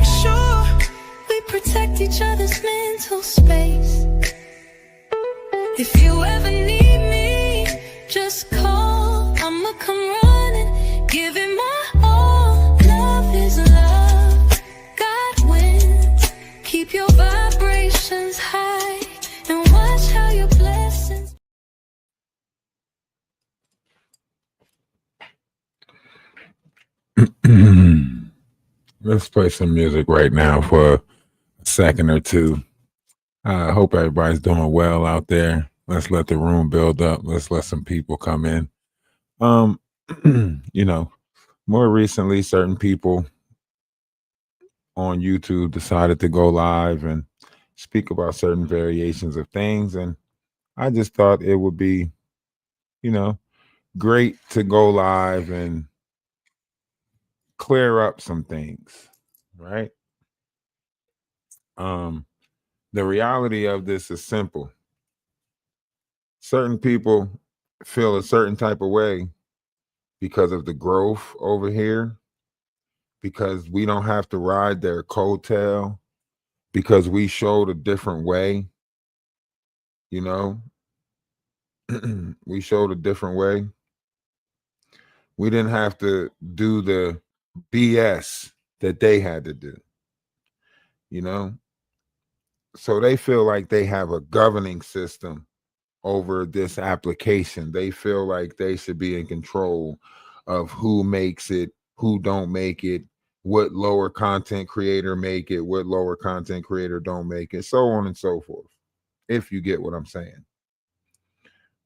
make sure we protect each other's mental space. If you ever need me, just call. I'ma come running, give it my all. Love is love, God wins. Keep your vibrations high and watch how your blessings. Let's play some music right now for a second or two. I hope everybody's doing well out there. Let's let the room build up. Let's let some people come in. You know, more recently, certain people on YouTube decided to go live and speak about certain variations of things. And I just thought it would be, great to go live and clear up some things, right? The reality of this is simple. Certain people feel a certain type of way because of the growth over here, because we don't have to ride their coattail, because we showed a different way, we showed a different way. We didn't have to do the BS that they had to do, So they feel like they have a governing system over this application. They feel like they should be in control of who makes it, who don't make it, what lower content creator make it, what lower content creator don't make it, so on and so forth, if you get what I'm saying,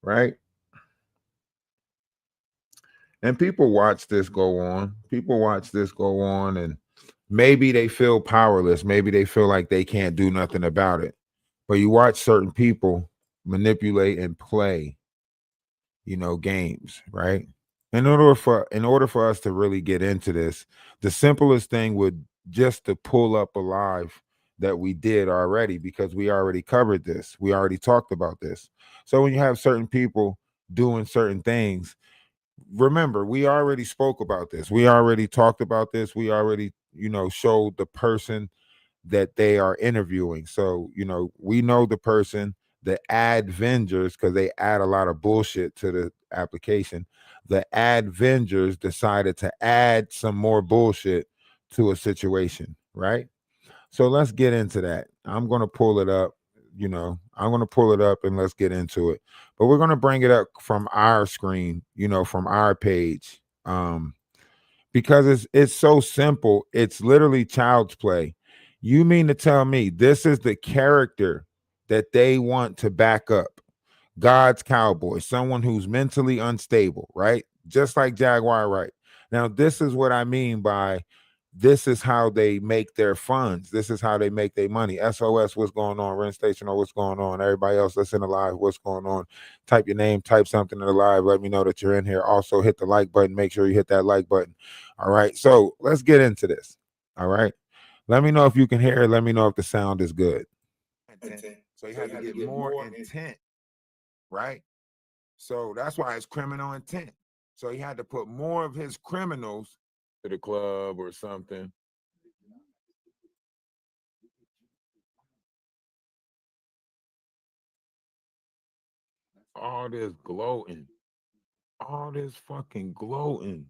right? And people watch this go on. And maybe they feel powerless. Maybe they feel like they can't do nothing about it. But you watch certain people manipulate and play, games, right? In order for us to really get into this, the simplest thing would just to pull up a live that we did already, because we already covered this. We already talked about this. So when you have certain people doing certain things, remember, we already spoke about this. We already talked about this. We already, showed the person that they are interviewing. So, we know the person, the Add-Vengers, because they add a lot of bullshit to the application. The Add-Vengers decided to add some more bullshit to a situation, right? So let's get into that. I'm going to pull it up. And let's get into it. But we're going to bring it up from our screen, from our page. Because it's so simple. It's literally child's play. You mean to tell me this is the character that they want to back up? God's cowboy, someone who's mentally unstable, right? Just like Jaguar, right? Now, this is what I mean by this is how they make their funds. This is how they make their money. SOS, what's going on? Rent Station, what's going on? Everybody else listen to live, what's going on? Type your name, type something in the live. Let me know that you're in here. Also, hit the like button. Make sure you hit that like button. All right. So let's get into this. All right. Let me know if you can hear it. Let me know if the sound is good. So you have to get more intent, right? So that's why it's criminal intent. So he had to put more of his criminals to the club or something. All this gloating. All this fucking gloating.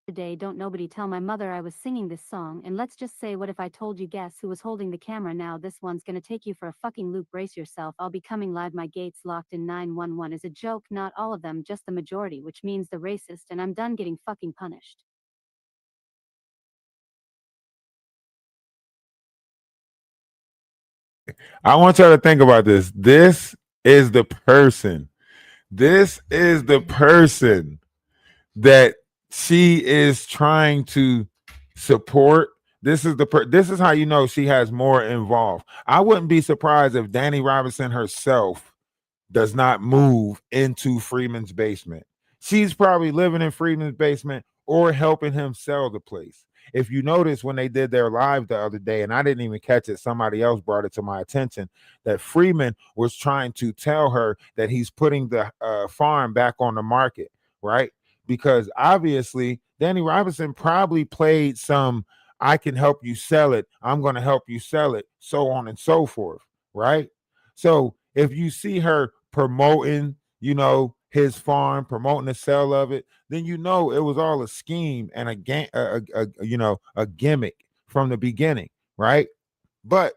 Today, don't nobody tell my mother I was singing this song. And let's just say, what if I told you, guess who was holding the camera now? This one's gonna take you for a fucking loop. Brace yourself. I'll be coming live. My gates locked in 911 is a joke. Not all of them, just the majority, which means the racist. And I'm done getting fucking punished. I want y'all to think about this. This is the person. This is the person that she is trying to support. This is how you know she has more involved. I wouldn't be surprised if Danny Robinson herself does not move into Freeman's basement. She's probably living in Freeman's basement or helping him sell the place. If you notice, when they did their live the other day, and I didn't even catch it, somebody else brought it to my attention, that Freeman was trying to tell her that he's putting the farm back on the market, right? Because obviously Danny Robinson probably played some I can help you sell it. I'm going to help you sell it, so on and so forth, right? So if you see her promoting, his farm, promoting the sale of it, then it was all a scheme and a gimmick from the beginning, right? But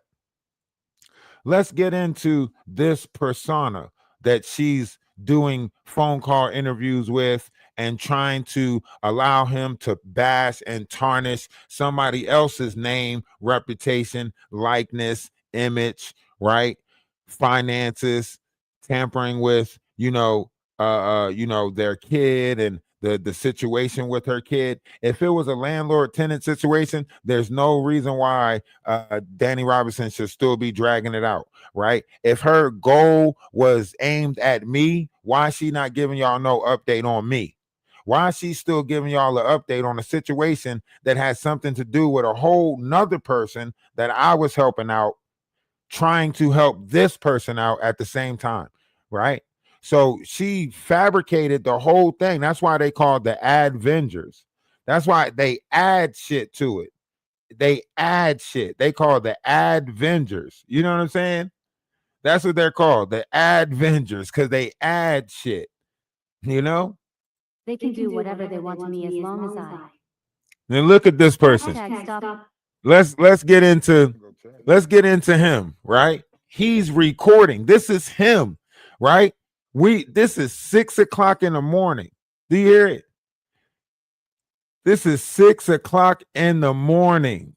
let's get into this persona that she's doing phone call interviews with and trying to allow him to bash and tarnish somebody else's name, reputation, likeness, image, right? Finances, tampering with, their kid and the situation with her kid. If it was a landlord tenant situation, there's no reason why Danny Robinson should still be dragging it out, right? If her goal was aimed at me, why is she not giving y'all no update on me? Why is she still giving y'all an update on a situation that has something to do with a whole nother person that I was helping out, trying to help this person out at the same time, right? So she fabricated the whole thing. That's why they called the Add-Vengers. That's why they add shit to it. They add shit. They call the Add-Vengers. You know what I'm saying? That's what they're called, the Add-Vengers, because they add shit. They can do whatever they want to me as long as I. Then look at this person. Stop. Let's get into him, right? He's recording. This is him, right? This is 6 o'clock in the morning. Do you hear it? This is 6 o'clock in the morning,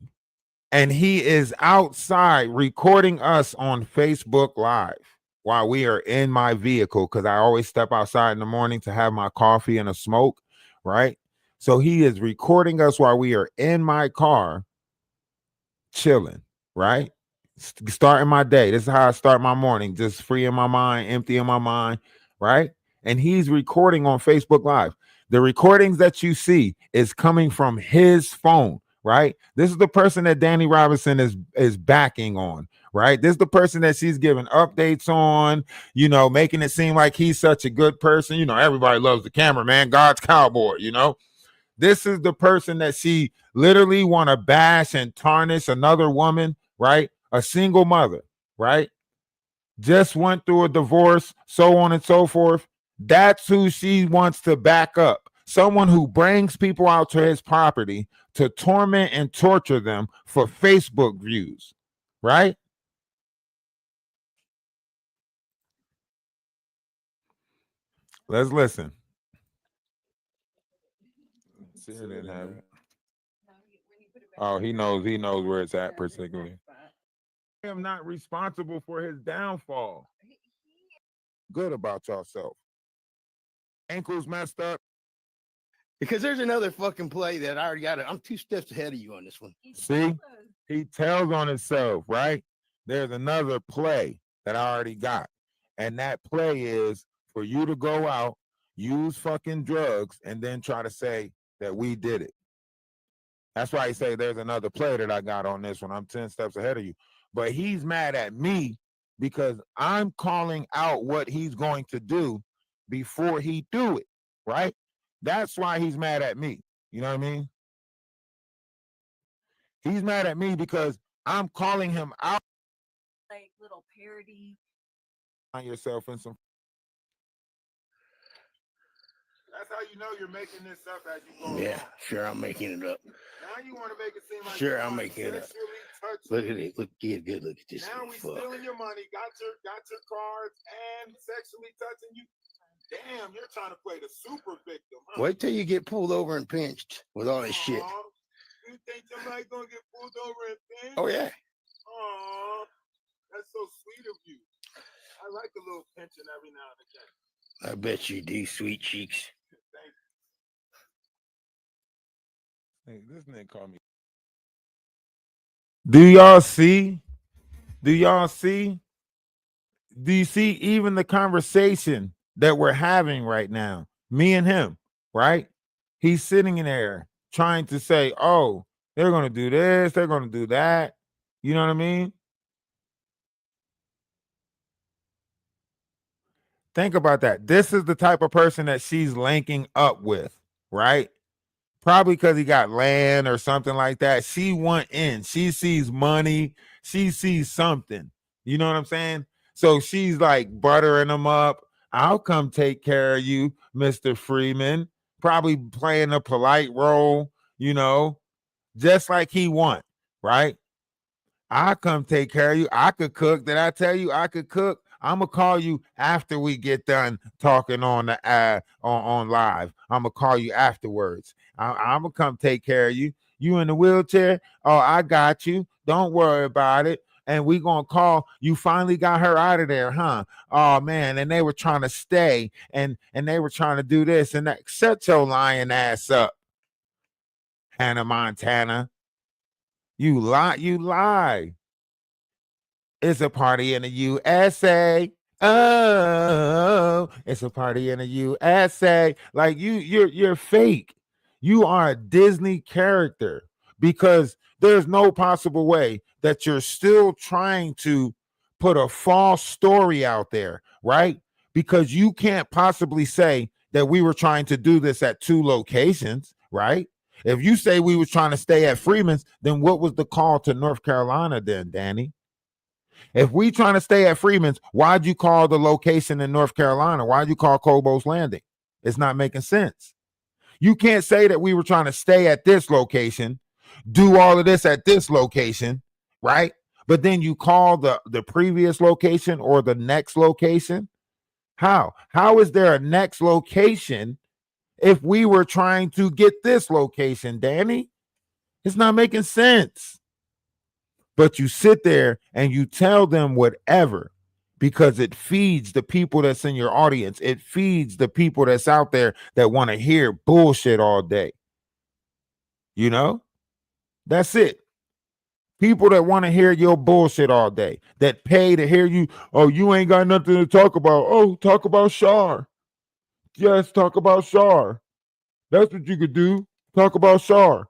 and he is outside recording us on Facebook Live while we are in my vehicle, because I always step outside in the morning to have my coffee and a smoke, right? So he is recording us while we are in my car, chilling, right? Starting my day. This is how I start my morning, just freeing my mind, emptying my mind, right? And he's recording on Facebook Live. The recordings that you see is coming from his phone, right? This is the person that Danny Robinson is backing on, right? This is the person that she's giving updates on, making it seem like he's such a good person. Everybody loves the cameraman, God's cowboy, This is the person that she literally want to bash and tarnish another woman, right? A single mother, right? Just went through a divorce, so on and so forth. That's who she wants to back up. Someone who brings people out to his property to torment and torture them for Facebook views, right? Let's listen. See, it didn't have it. Oh, he knows where it's at particularly. I am not responsible for his downfall. Good about yourself. Ankles messed up. Because there's another fucking play that I already got it. I'm 2 steps ahead of you on this one. See, he tells on himself, right? There's another play that I already got. And that play is for you to go out, use fucking drugs, and then try to say that we did it. That's why he say there's another play that I got on this one. I'm 10 steps ahead of you. But he's mad at me because I'm calling out what he's going to do before he do it, right? That's why he's mad at me. You know what I mean? He's mad at me because I'm calling him out. Like little parody. Find yourself in some. That's how you know you're making this up as you go. Yeah, sure, I'm making it up. Now you want to make it seem like sure, I'm making it up. Look at it. Look, get good. Look at this. Now we stealing your money, got your cards, and sexually touching you. Damn, you're trying to play the super victim. Huh? Wait till you get pulled over and pinched with all this shit. You think somebody's gonna get pulled over and pinched? Oh yeah. Oh, that's so sweet of you. I like a little pinching every now and again. I bet you do, sweet cheeks. Hey, this nigga called me. Do y'all see? Do y'all see? Do you see even the conversation that we're having right now? Me and him, right? He's sitting in there trying to say, oh, they're going to do this, they're going to do that. You know what I mean? Think about that. This is the type of person that she's linking up with, right? Probably because he got land or something like that. She want in. She sees money. She sees something. You know what I'm saying? So she's like buttering him up. I'll come take care of you, Mr. Freeman. Probably playing a polite role, just like he want, right? I'll come take care of you. I could cook. Did I tell you I could cook? I'm gonna call you after we get done talking on the on live. I'm gonna call you afterwards. I'm gonna come take care of you. You in the wheelchair? Oh, I got you. Don't worry about it. And we gonna call. You finally got her out of there, huh? Oh man, and they were trying to stay, and they were trying to do this and that. Shut your lying ass up, Hannah Montana. You lie. You lie. It's a party in the USA. Oh, it's a party in the USA. Like you're fake. You are a Disney character because there's no possible way that you're still trying to put a false story out there, right? Because you can't possibly say that we were trying to do this at 2 locations, right? If you say we were trying to stay at Freeman's, then what was the call to North Carolina then, Danny? If we trying to stay at Freeman's, why'd you call the location in North Carolina? Why'd you call Cobos Landing? It's not making sense. You can't say that we were trying to stay at this location, do all of this at this location, right? But then you call the previous location or the next location. How is there a next location if we were trying to get this location, Danny? It's not making sense. But you sit there and you tell them whatever because it feeds the people that's in your audience. It feeds the people that's out there that want to hear bullshit all day. That's it. People that want to hear your bullshit all day, that pay to hear you. Oh, you ain't got nothing to talk about. Oh, talk about Shar. Yes, talk about Shar. That's what you could do. Talk about Shar.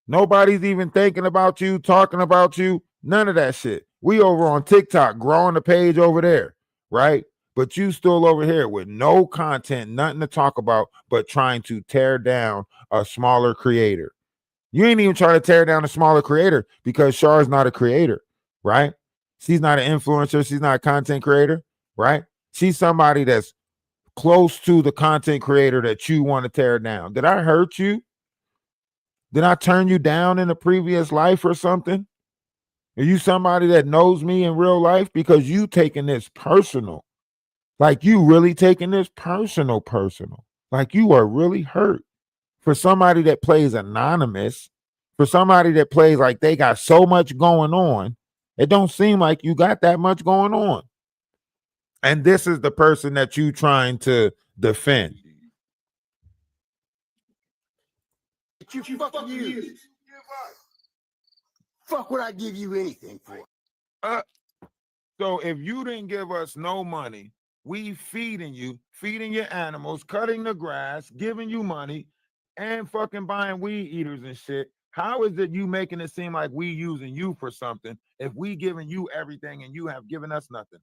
Nobody's even thinking about you, talking about you, none of that shit. We over on TikTok, growing the page over there, right? But you still over here with no content, nothing to talk about, but trying to tear down a smaller creator. You ain't even trying to tear down a smaller creator because Char's not a creator, right? She's not an influencer. She's not a content creator, right? She's somebody that's close to the content creator that you want to tear down. Did I hurt you? Did I turn you down in a previous life or something? Are you somebody that knows me in real life? Because you taking this personal. Like you really taking this personal. Like you are really hurt. For somebody that plays anonymous, for somebody that plays like they got so much going on, it don't seem like you got that much going on. And this is the person that you trying to defend. You fucking use. Fuck would I give you anything for? So if you didn't give us no money, we feeding your animals, cutting the grass, giving you money, and fucking buying weed eaters and shit. How is it you making it seem like we using you for something if we giving you everything and you have given us nothing?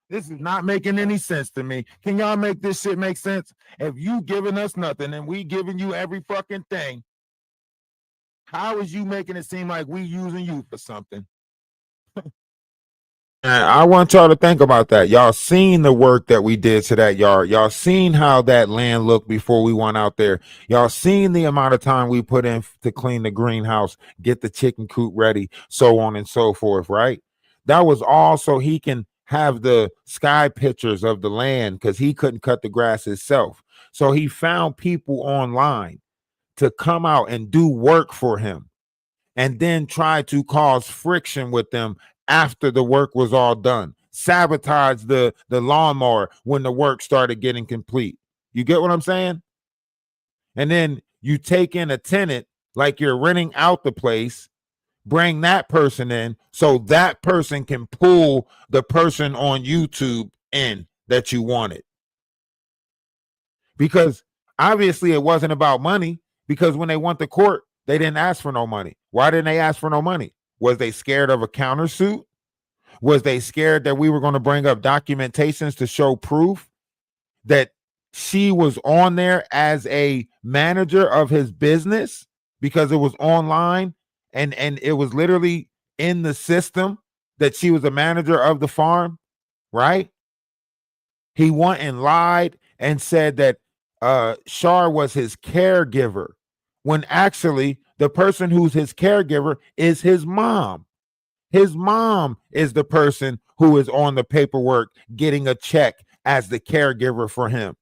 This is not making any sense to me. Can y'all make this shit make sense? If you giving us nothing and we giving you every fucking thing, how is you making it seem like we using you for something? And I want y'all to think about that. Y'all seen the work that we did to that yard. Y'all seen how that land looked before we went out there. Y'all seen the amount of time we put in to clean the greenhouse, get the chicken coop ready, so on and so forth, right? That was all so he can have the sky pictures of the land because he couldn't cut the grass himself. So he found people online to come out and do work for him and then try to cause friction with them after the work was all done. Sabotage the lawnmower when the work started getting complete. You get what I'm saying? And then you take in a tenant like you're renting out the place, bring that person in so that person can pull the person on YouTube in that you wanted. Because obviously it wasn't about money, because when they went to court, they didn't ask for no money. Why didn't they ask for no money? Was they scared of a countersuit? Was they scared that we were going to bring up documentations to show proof that she was on there as a manager of his business because it was online and it was literally in the system that she was a manager of the farm, right? He went and lied and said that Shar was his caregiver, when actually the person who's his caregiver is his mom. His mom is the person who is on the paperwork getting a check as the caregiver for him.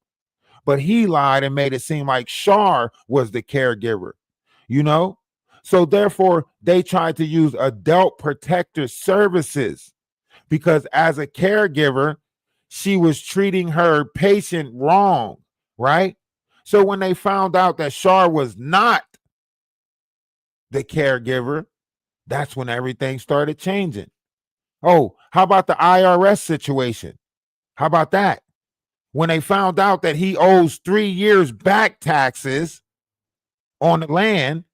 But he lied and made it seem like Shar was the caregiver, you know? So therefore, they tried to use adult protector services because as a caregiver, she was treating her patient wrong, right? So when they found out that Shar was not the caregiver, that's when everything started changing. Oh, how about the IRS situation? How about that? When they found out that he owes 3 years back taxes on the land,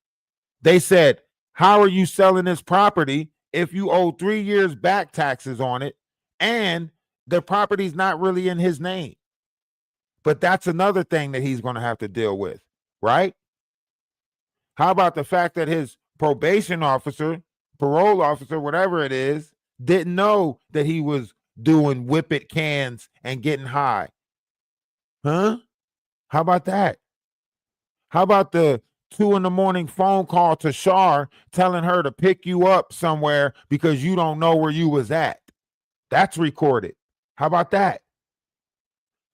they said, how are you selling this property if you owe 3 years back taxes on it and the property's not really in his name? But that's another thing that he's going to have to deal with, right? How about the fact that his probation officer, parole officer, whatever it is, didn't know that he was doing whippet cans and getting high? Huh? How about that? How about the 2 a.m. phone call to Shar telling her to pick you up somewhere because you don't know where you was at? That's recorded. How about that?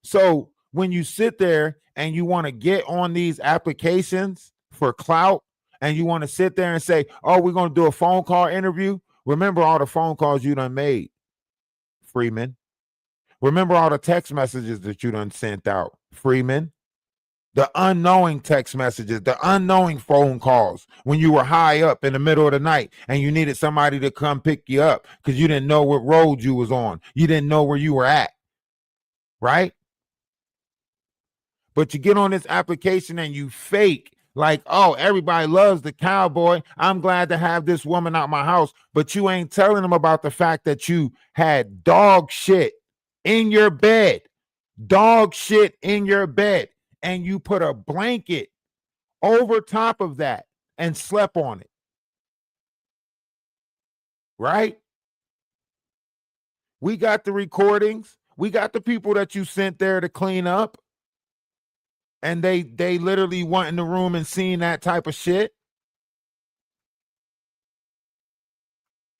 So when you sit there and you want to get on these applications for clout and you want to sit there and say, oh, we're going to do a phone call interview. Remember all the phone calls you done made, Freeman. Remember all the text messages that you done sent out, Freeman. The unknowing text messages, the unknowing phone calls when you were high up in the middle of the night and you needed somebody to come pick you up because you didn't know what road you was on. You didn't know where you were at, right? But you get on this application and you fake like, oh, everybody loves the cowboy. I'm glad to have this woman out my house. But you ain't telling them about the fact that you had dog shit in your bed, dog shit in your bed. And you put a blanket over top of that and slept on it. Right? We got the recordings. We got the people that you sent there to clean up. And they literally went in the room and seen that type of shit.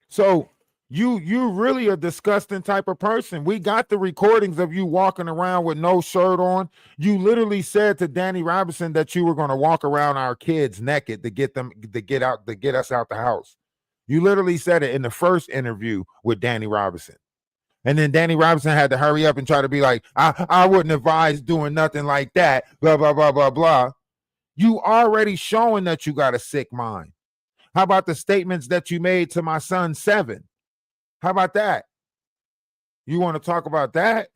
So you really a disgusting type of person. We got the recordings of you walking around with no shirt on. You literally said to Danny Robinson that you were going to walk around our kids naked to get us out the house. You literally said it in the first interview with Danny Robinson. And then Danny Robinson had to hurry up and try to be like, I wouldn't advise doing nothing like that, blah, blah, blah, blah, blah. You already showing that you got a sick mind. How about the statements that you made to my son, 7? How about that? You want to talk about that?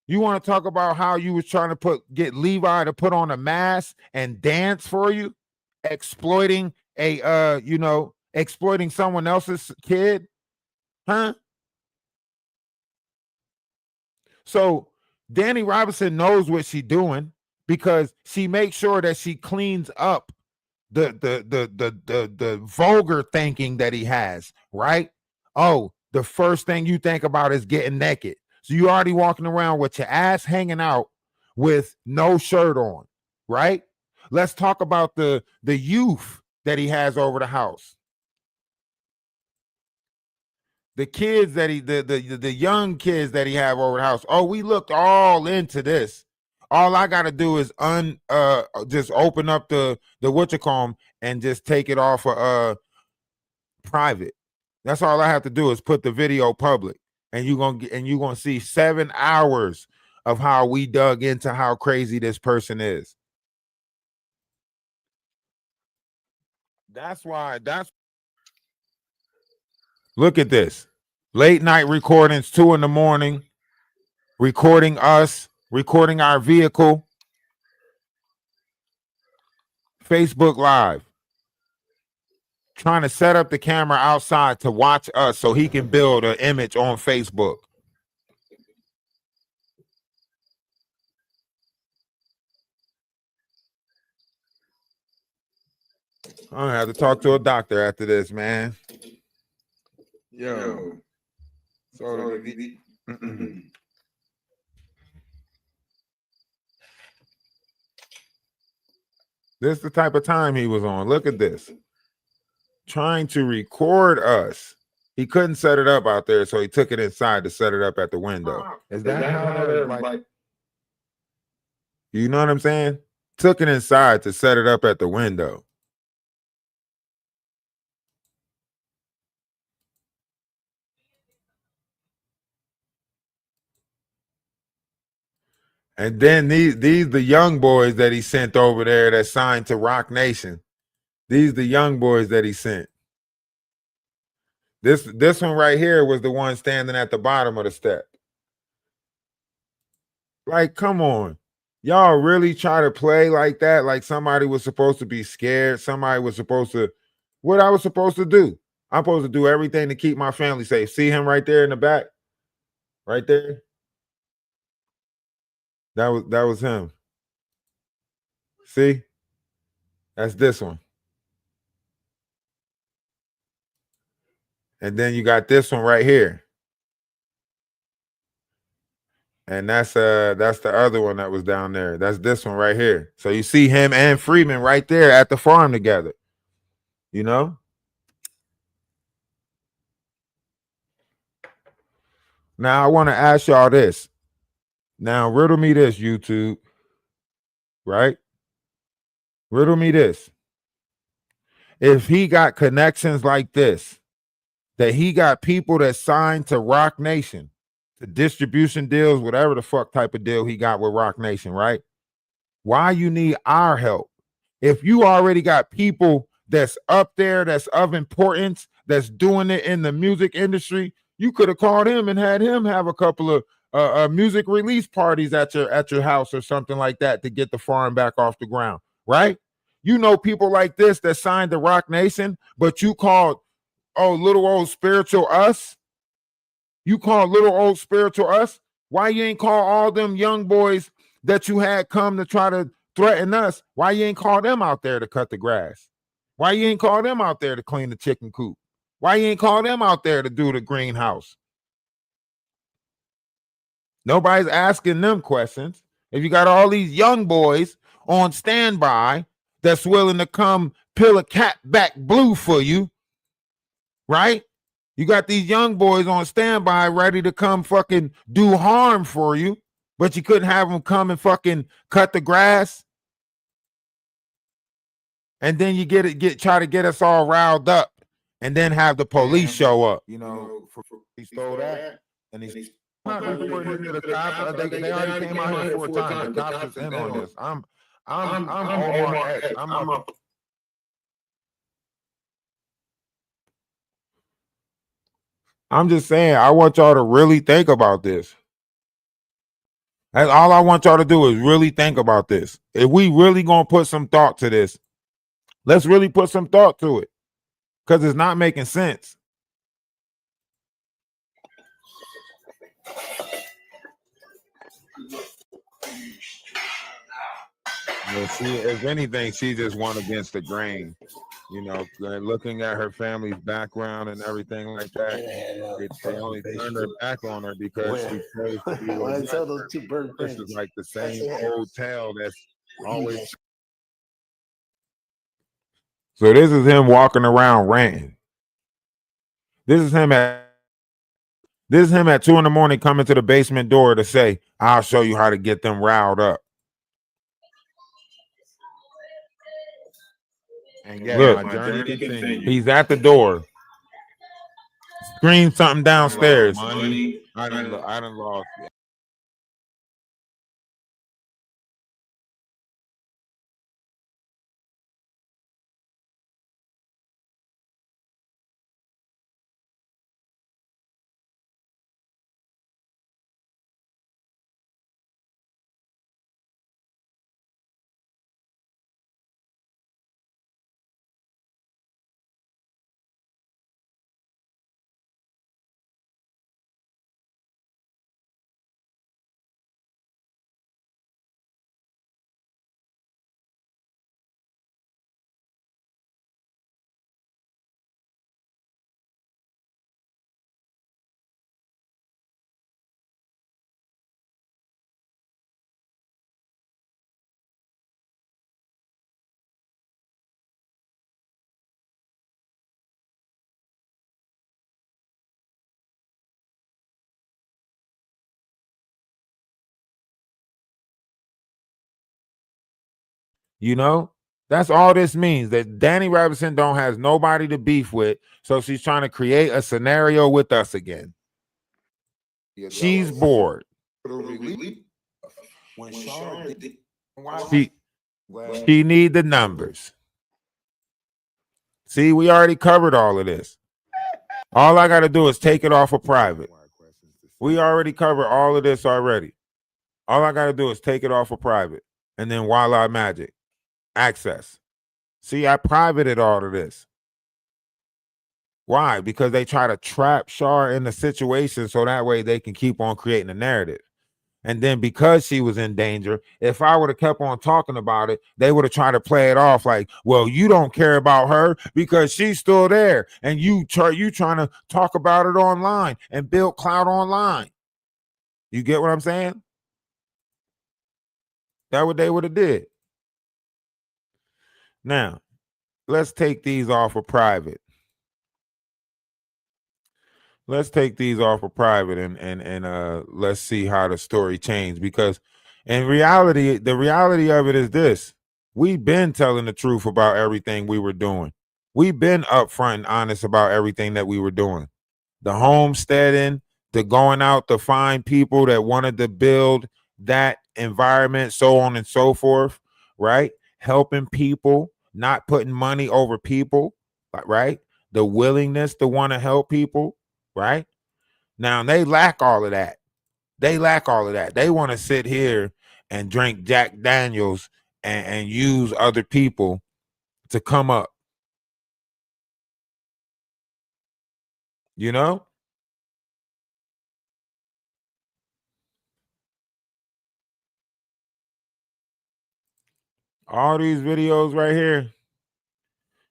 You want to talk about how you was trying to get Levi to put on a mask and dance for you, exploiting exploiting someone else's kid? Huh? So Danny Robinson knows what she's doing because she makes sure that she cleans up the vulgar thinking that he has, right? Oh, the first thing you think about is getting naked. So you already walking around with your ass hanging out with no shirt on, right? Let's talk about the youth that he has over the house. The kids that the young kids that he have over the house. Oh, we looked all into this. All I got to do is just open up the whatchamacallit and just take it off of private. That's all I have to do is put the video public, and you're gonna see 7 hours of how we dug into how crazy this person is. Look at this. Late night recordings, 2 a.m, recording us, recording our vehicle. Facebook Live. Trying to set up the camera outside to watch us so he can build an image on Facebook. I'm gonna have to talk to a doctor after this, man. Yo. So this is the type of time he was on. Look at this. Trying to record us. He couldn't set it up out there, so he took it inside to set it up at the window. Is that how they're like? You know what I'm saying? Took it inside to set it up at the window. And then these the young boys that he sent over there that signed to Rock Nation. These the young boys that he sent. This one right here was the one standing at the bottom of the step. Like, come on. Y'all really try to play like that? Like somebody was supposed to be scared. Somebody was supposed to, what I was supposed to do. I'm supposed to do everything to keep my family safe. See him right there in the back? Right there? That was him. See? That's this one. And then you got this one right here. And that's the other one that was down there. That's this one right here. So you see him and Freeman right there at the farm together. You know? Now I want to ask y'all this. Now riddle me this, YouTube. Right? Riddle me this. If he got connections like this, that he got people that signed to Rock Nation, to distribution deals, whatever the fuck type of deal he got with Rock Nation, right? Why you need our help? If you already got people that's up there, that's of importance, that's doing it in the music industry, you could have called him and had him have a couple of music release parties at your house or something like that to get the farm back off the ground, right? You know people like this that signed to Rock Nation, but you called, oh, little old spiritual us. You call little old spiritual us. Why you ain't call all them young boys that you had come to try to threaten us? Why you ain't call them out there to cut the grass? Why you ain't call them out there to clean the chicken coop? Why you ain't call them out there to do the greenhouse? Nobody's asking them questions. If you got all these young boys on standby that's willing to come peel a cat back blue for you, right? You got these young boys on standby ready to come fucking do harm for you, but you couldn't have them come and fucking cut the grass. And then you try to get us all riled up and then have the police show up. You know, he stole that and he's not reporting it to the cops. They already came out here 4 times. The cops is in on this. I'm Omar X. I'm just saying, I want y'all to really think about this. That's all I want y'all to do is really think about this. If we really gonna put some thought to this, let's really put some thought to it, because it's not making sense. Well, if anything, she just went against the grain. You know, looking at her family's background and everything like that, they only turned her back on her because she chose to be When I tell those two bird this friends, is like the same old tale that's always. So this is him walking around ranting. This is him at 2 a.m. coming to the basement door to say, "I'll show you how to get them riled up." And yeah, look, my journey continues. He's at the door. Scream something downstairs. Money. I done lost. You know, that's all this means. That Danny Robinson don't has nobody to beef with, so she's trying to create a scenario with us again. She's bored. She need the numbers. See, we already covered all of this. All I got to do is take it off of private. We already covered all of this already. All I got to do is take it off of private. And then voila, magic. Access. See, I privated all of this. Why? Because they try to trap Shar in the situation so that way they can keep on creating a narrative. And then because she was in danger, if I would have kept on talking about it, they would have tried to play it off like, well, you don't care about her because she's still there. And you trying to talk about it online and build clout online. You get what I'm saying? That's what they would have did. Now, let's take these off of private. Let's take these off of private and let's see how the story changed. Because in reality, the reality of it is this. We've been telling the truth about everything we were doing. We've been upfront and honest about everything that we were doing. The homesteading, the going out to find people that wanted to build that environment, so on and so forth, right? Helping people, not putting money over people, right? The willingness to want to help people. Right now, they lack all of that. They lack all of that. They want to sit here and drink Jack Daniels and use other people to come up. You know? All these videos right here,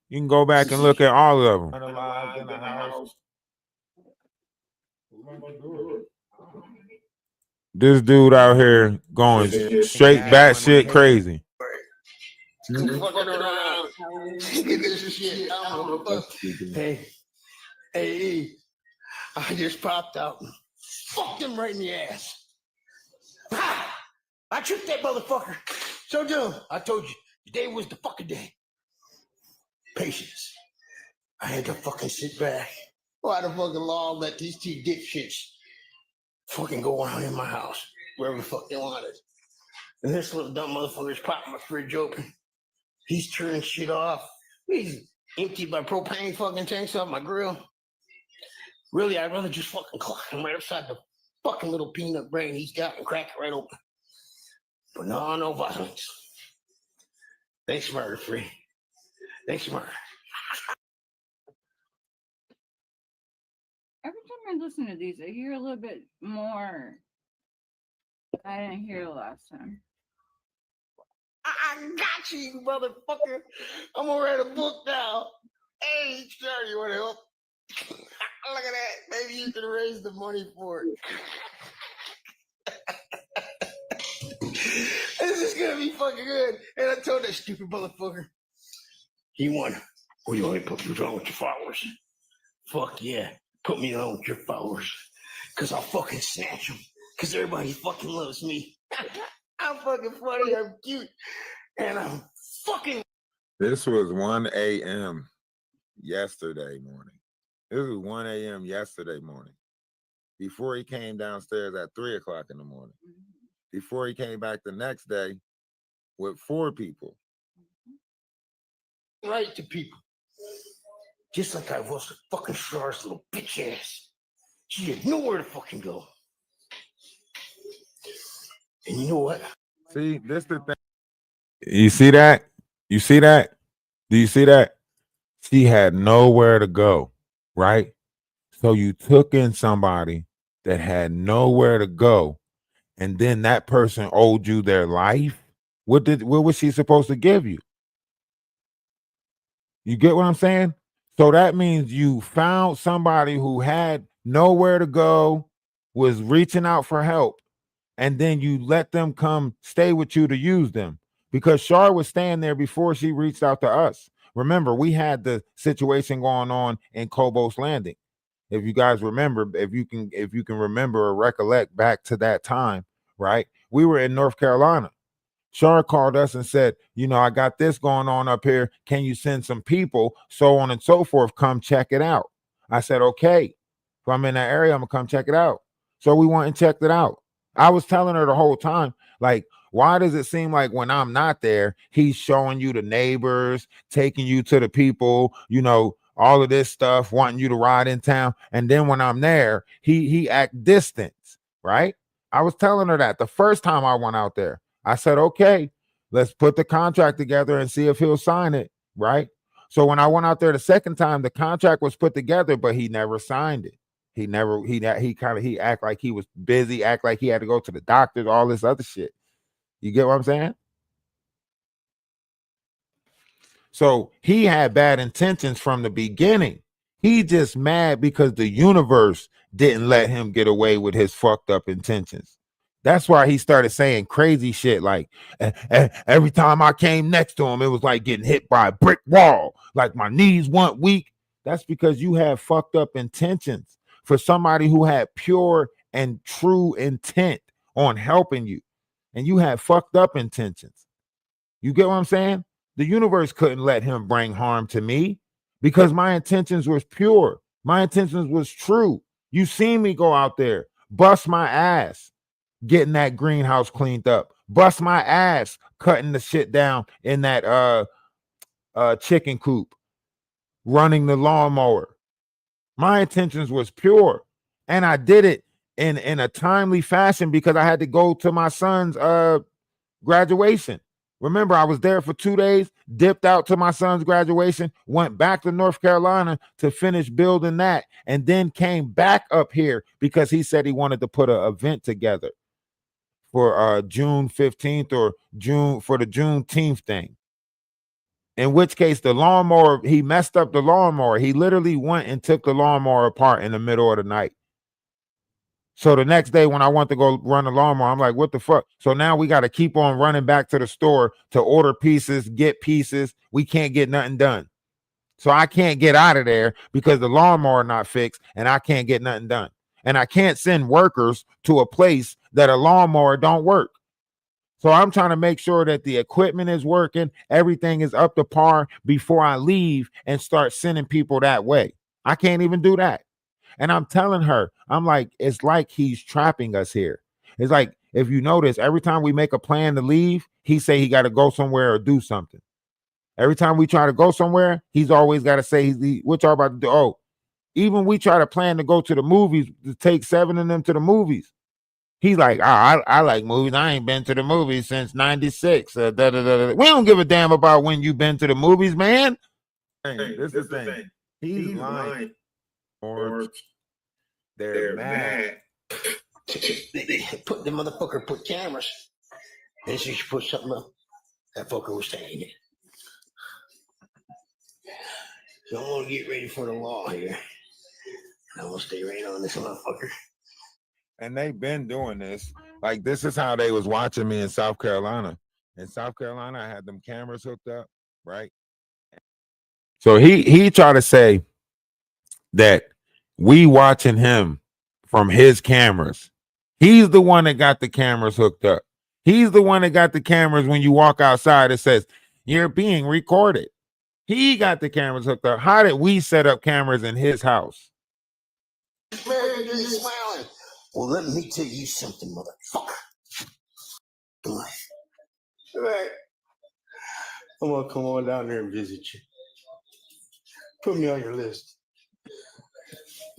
you can go back and look at all of them. This dude out here going straight batshit crazy. Hey, I just popped out and fucked him right in the ass. I tricked that motherfucker. So dumb. I told you, today was the fucking day. Patience. I had to fucking sit back. Why the fucking law let these two dipshits fucking go around in my house, wherever the fuck they wanted? And this little dumb motherfucker's popping my fridge open. He's turning shit off. He's emptied my propane fucking tanks off my grill. Really, I'd rather just fucking climb right upside the fucking little peanut brain he's got and crack it right open. But no violence. Thanks, murder-free. Thanks, murder. Every time I listen to these, I hear a little bit more. I didn't hear the last time. I got you, motherfucker. I'm gonna write a book now. Hey, sure, you want to help? Look at that. Maybe you can raise the money for it. This is gonna be fucking good. And I told that stupid motherfucker, he won. What do you want me to put you on with your followers? Fuck yeah. Put me on with your followers. Cause I'll fucking snatch them. Cause everybody fucking loves me. I'm fucking funny, I'm cute, and I'm fucking. This was 1 a.m. yesterday morning. This was 1 a.m. yesterday morning. Before he came downstairs at 3 o'clock in the morning. Before he came back the next day with 4 people. Right to people. Just like I was the fucking Char's little bitch ass. She had nowhere to fucking go. And you know what? See, this the thing. You see that? You see that? Do you see that? She had nowhere to go, right? So you took in somebody that had nowhere to go, and then that person owed you their life. What was she supposed to give you? You get what I'm saying? So that means you found somebody who had nowhere to go, was reaching out for help, and then you let them come stay with you to use them, because Char was staying there before she reached out to us. Remember, we had the situation going on in Cobos Landing. If you guys remember, if you can remember or recollect back to that time, right? We were in North Carolina. Shar called us and said, I got this going on up here. Can you send some people? So on and so forth. Come check it out. I said, okay. If I'm in that area, I'm going to come check it out. So we went and checked it out. I was telling her the whole time, like, why does it seem like when I'm not there, he's showing you the neighbors, taking you to the people, all of this stuff, wanting you to ride in town. And then when I'm there, he act distant, right? I was telling her that the first time I went out there. I said, okay, let's put the contract together and see if he'll sign it, right? So when I went out there the second time, the contract was put together, but he never signed it. He act like he was busy, act like he had to go to the doctors, all this other shit. You get what I'm saying? So he had bad intentions from the beginning. He just mad because the universe didn't let him get away with his fucked up intentions. That's why he started saying crazy shit like, every time I came next to him, it was like getting hit by a brick wall. Like my knees weren't weak. That's because you have fucked up intentions. For somebody who had pure and true intent on helping you, and you had fucked up intentions. You get what I'm saying? The universe couldn't let him bring harm to me because my intentions was pure. My intentions was true. You seen me go out there, bust my ass, getting that greenhouse cleaned up, bust my ass, cutting the shit down in that chicken coop, running the lawnmower. My intentions was pure, and I did it in a timely fashion because I had to go to my son's graduation. Remember, I was there for 2 days, dipped out to my son's graduation, went back to North Carolina to finish building that, and then came back up here because he said he wanted to put an event together for June 15th or June for the Juneteenth thing. In which case, the lawnmower, he messed up the lawnmower. He literally went and took the lawnmower apart in the middle of the night. So the next day when I went to go run the lawnmower, I'm like, what the fuck? So now we got to keep on running back to the store to order pieces, get pieces. We can't get nothing done. So I can't get out of there because the lawnmower not fixed and I can't get nothing done. And I can't send workers to a place that a lawnmower don't work. So I'm trying to make sure that the equipment is working, everything is up to par before I leave and start sending people that way. I can't even do that. And I'm telling her, I'm like, it's like he's trapping us here. It's like, if you notice, every time we make a plan to leave, he say he got to go somewhere or do something. Every time we try to go somewhere, he's always got to say, what y'all about to do? Oh, even we try to plan to go to the movies, to take 7 of them to the movies. He's like, I like movies. I ain't been to the movies since 96. We don't give a damn about when you've been to the movies, man. This is the thing. He's lying. Or they're mad. They put the motherfucker put cameras. Then she should put something up. That fucker was saying it. So I'm gonna get ready for the law here. I'm gonna stay right on this motherfucker. And they've been doing this. Like, this is how they was watching me in South Carolina. In South Carolina, I had them cameras hooked up, right? So he tried to say that we watching him from his cameras. He's the one that got the cameras hooked up. He's the one that got the cameras when you walk outside. It says, you're being recorded. He got the cameras hooked up. How did we set up cameras in his house? Man, you're smiling. Well, let me tell you something, motherfucker. Come on. All right. I'm gonna come on down there and visit you. Put me on your list.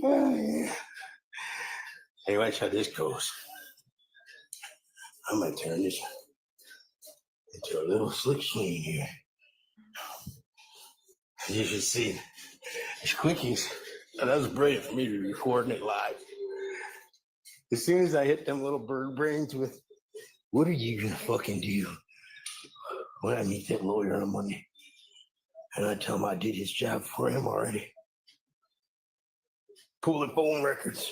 Oh, yeah. Hey, watch how this goes. I'm gonna turn this into a little slick swing here. As you can see, it's quickies. And that was brilliant for me to be recording it live. As soon as I hit them little bird brains with, what are you gonna fucking do when I meet that lawyer on Monday? And I tell him I did his job for him already. Pulling phone records.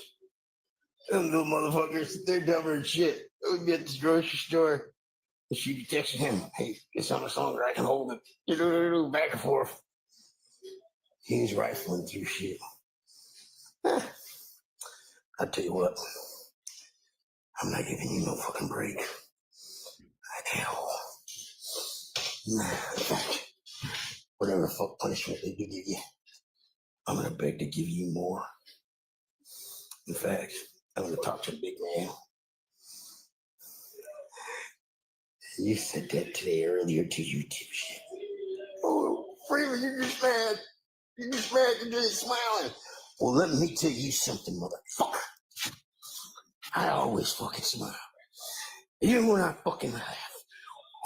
Them little motherfuckers, they're dumber than shit. We'd be at the grocery store. And she'd be texting him, hey, get some song where I can hold it. Back and forth. He's rifling through shit. I'll tell you what. I'm not giving you no fucking break. I can't hold. In fact, whatever fuck punishment they do give you, I'm gonna beg to give you more. In fact, I'm gonna talk to the big man. You said that today earlier to you, dipshit. Oh, Freeman, you're just mad. You're just mad. You're just smiling. Well, let me tell you something, motherfucker. I always fucking smile. Even when I fucking laugh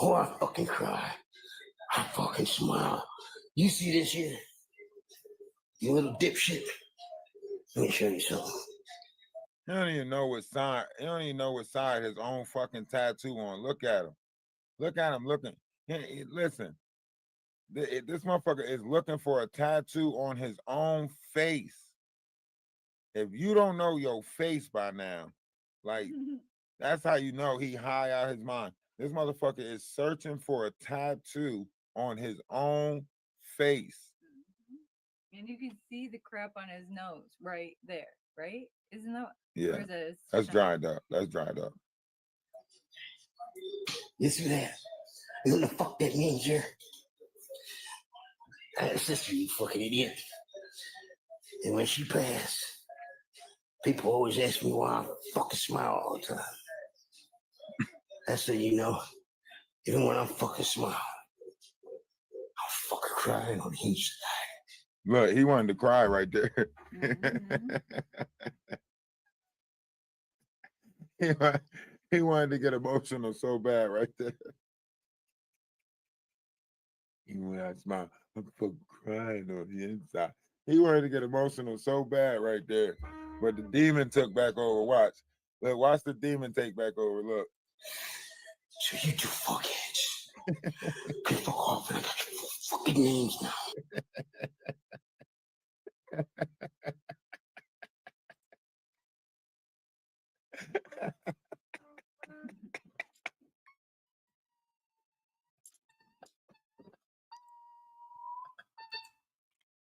or I fucking cry, I fucking smile. You see this here? You little dipshit. Let me show you something. He don't even know what side. He don't even know what side his own fucking tattoo on. Look at him. Look at him looking. Listen, this motherfucker is looking for a tattoo on his own face. If you don't know your face by now, like that's how you know he high out his mind. This motherfucker is searching for a tattoo on his own face. And you can see the crap on his nose right there, right? Isn't that? Yeah, that's dried up. That's dried up. You see that? You know what the fuck that means here? I had a sister, you fucking idiot. And when she passed, people always ask me why I fucking smile all the time. That's so you know, even when I'm fucking smiling, I'm fucking crying on the inside. Look, he wanted to cry right there. He wanted to get emotional so bad right there. Even when I smile, I'm fucking crying on the inside. He wanted to get emotional so bad right there. But the demon took back over. Watch. Look, watch the demon take back over. Look. So you two fuckheads. Can fuck off and I got your fucking names now.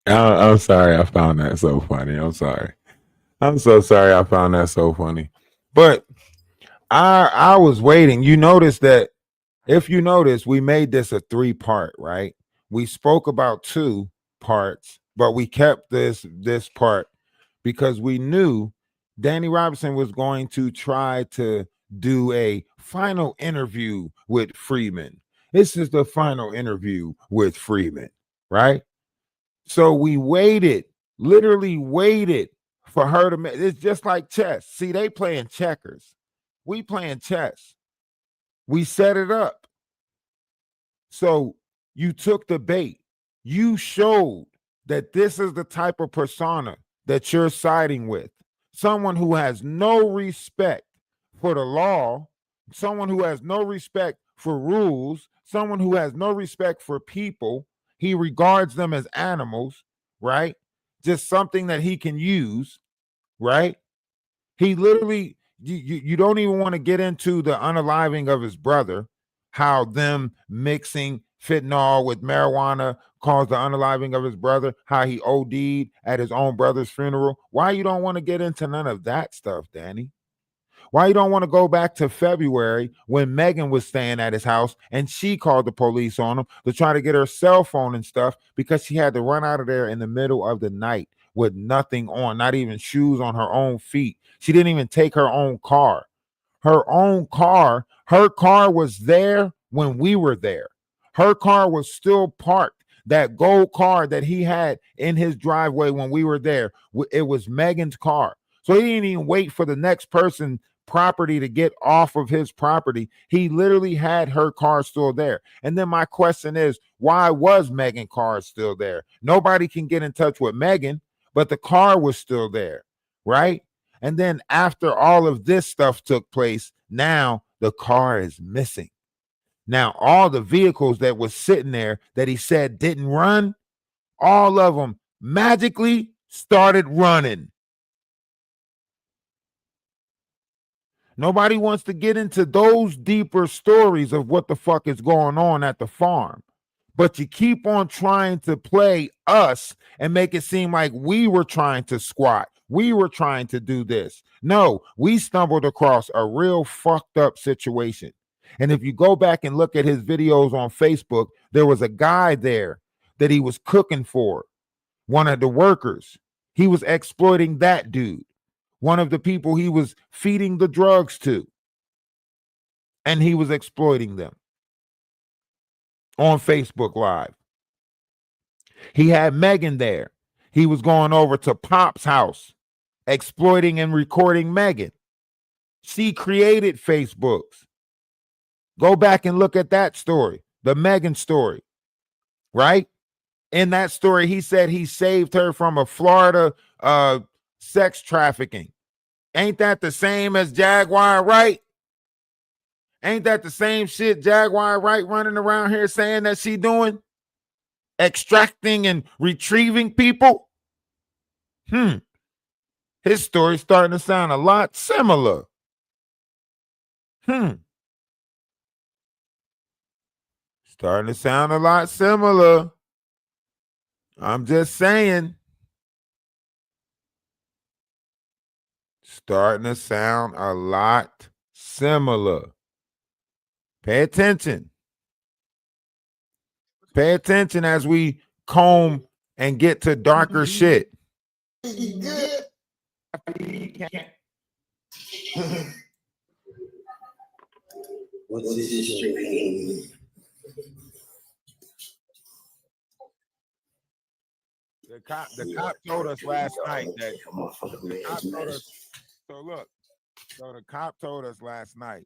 I'm sorry I found that so funny. I'm sorry. I'm so sorry I found that so funny. But I was waiting. You notice that if you notice, we made this a 3-part, right? We spoke about 2 parts, but we kept this part because we knew Danny Robinson was going to try to do a final interview with Freeman. This is the final interview with Freeman, right? So we waited, literally waited for her to make. It's just like chess. See, they playing checkers. We playing chess. We set it up. So you took the bait. You showed that this is the type of persona that you're siding with. Someone who has no respect for the law, someone who has no respect for rules, someone who has no respect for people. He regards them as animals, right? Just something that he can use, right? He literally, you don't even want to get into the unaliving of his brother, how them mixing fentanyl with marijuana caused the unaliving of his brother, how he OD'd at his own brother's funeral. Why you don't want to get into none of that stuff, Danny? Why you don't want to go back to February when Megan was staying at his house and she called the police on him to try to get her cell phone and stuff because she had to run out of there in the middle of the night with nothing on, not even shoes on her own feet. She didn't even take her own car. Her own car, her car was there when we were there. Her car was still parked. That gold car that he had in his driveway when we were there, it was Megan's car. So he didn't even wait for the next person property to get off of his property. He literally had her car still there. And then my question is, why was Megan's car still there? Nobody can get in touch with Megan, but the car was still there, right? And then after all of this stuff took place, now the car is missing. Now all the vehicles that was sitting there that he said didn't run, all of them magically started running. Nobody wants to get into those deeper stories of what the fuck is going on at the farm. But you keep on trying to play us and make it seem like we were trying to squat. We were trying to do this. No, we stumbled across a real fucked up situation. And if you go back and look at his videos on Facebook, there was a guy there that he was cooking for, one of the workers. He was exploiting that dude, one of the people he was feeding the drugs to. And he was exploiting them on Facebook Live. He had Megan there. He was going over to Pop's house, exploiting and recording Megan. She created Facebooks. Go back and look at that story, the Megan story, right? In that story, he said he saved her from a Florida sex trafficking. Ain't that the same as Jaguar Wright? Ain't that the same shit Jaguar Wright running around here saying that she doing? Extracting and retrieving people? His story's starting to sound a lot similar. Starting to sound a lot similar. I'm just saying. Starting to sound a lot similar. Pay attention. Pay attention as we comb and get to darker shit. Good. What's this stream? The cop told us last night that the cop told us last night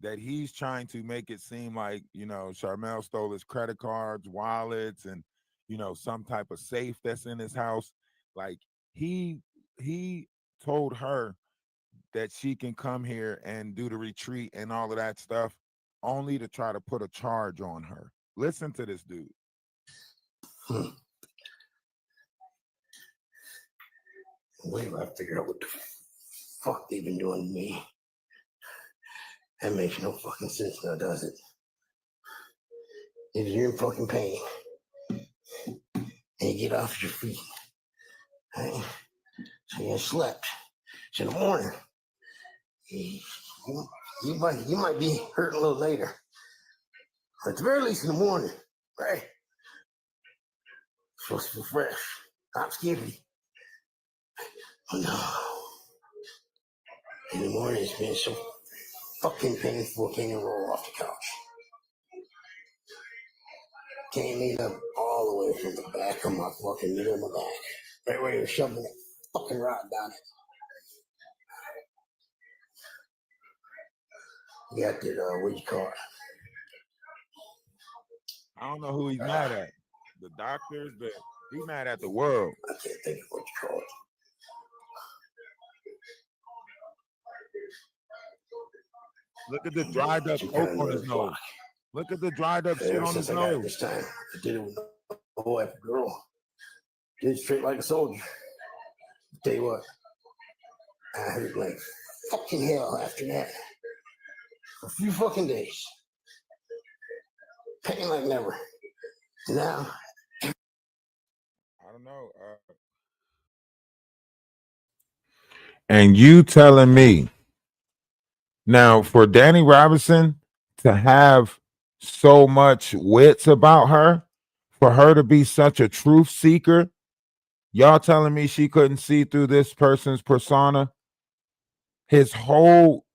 that he's trying to make it seem like, you know, Charmel stole his credit cards, wallets, and, you know, some type of safe that's in his house. Like he told her that she can come here and do the retreat and all of that stuff only to try to put a charge on her. Listen to this dude. Wait till I figure out what the fuck they've been doing to me. That makes no fucking sense now, does it? If you're in fucking pain and you get off your feet, right? So you slept. So in the morning, you might be hurting a little later. But at the very least in the morning, right? Supposed to feel fresh, not skippy. Oh no. In the morning it's been so fucking painful, can't even roll off the couch. Can't lean up all the way from the back of my fucking middle of my back. Right where you're shoving that fucking rod down it. You got that, what you call it? I don't know who he's mad at. The doctors, but he's mad at the world. I can't think of what you call it. Look at the dried up coke on his nose. Look at the dried up shit on his nose. This time, I did it with a boy after girl. Did it straight like a soldier. Tell you what, I hurt like fucking hell after that. For a few fucking days. Pain like never. Now, I don't know. And you telling me now for Danny Robinson to have so much wits about her, for her to be such a truth seeker, y'all telling me she couldn't see through this person's persona? His whole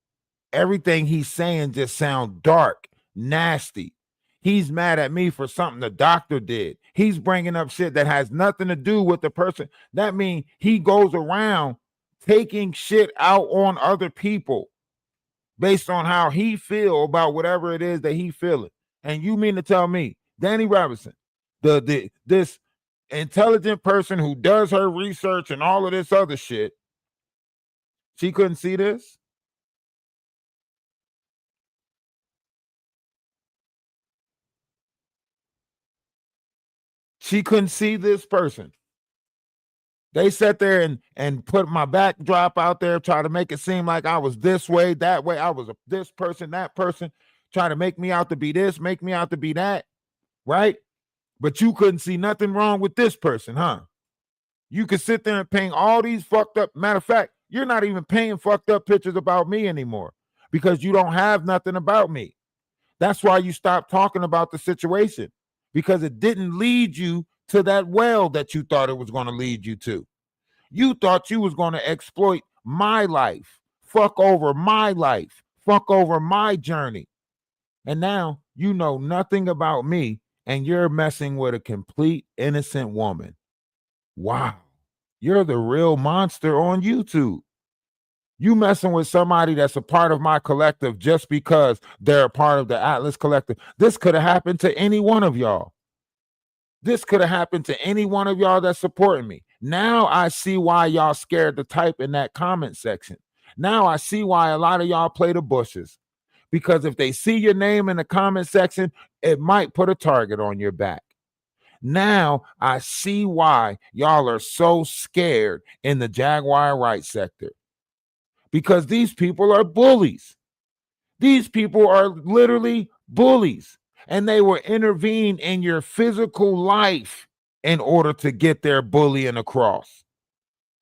everything he's saying just sound dark, nasty. He's mad at me for something the doctor did. He's bringing up shit that has nothing to do with the person. That means he goes around taking shit out on other people based on how he feel about whatever it is that he feeling. And you mean to tell me, Danny Robinson, this intelligent person who does her research and all of this other shit, she couldn't see this? She couldn't see this person. They sat there and put my backdrop out there, try to make it seem like I was this way, that way. I was this person, that person, try to make me out to be this, make me out to be that, right? But you couldn't see nothing wrong with this person, huh? You could sit there and paint all these fucked up. Matter of fact, you're not even painting fucked up pictures about me anymore because you don't have nothing about me. That's why you stopped talking about the situation, because it didn't lead you to that well that you thought it was going to lead you to. You thought you was going to exploit my life, fuck over my life, fuck over my journey. And now you know nothing about me and you're messing with a complete innocent woman. Wow. You're the real monster on YouTube. You messing with somebody that's a part of my collective just because they're a part of the Atlas collective. This could have happened to any one of y'all. This could have happened to any one of y'all that's supporting me. Now I see why y'all scared to type in that comment section. Now I see why a lot of y'all play the bushes. Because if they see your name in the comment section, it might put a target on your back. Now I see why y'all are so scared in the Jaguar rights sector. Because these people are bullies. These people are literally bullies. And they will intervene in your physical life in order to get their bullying across.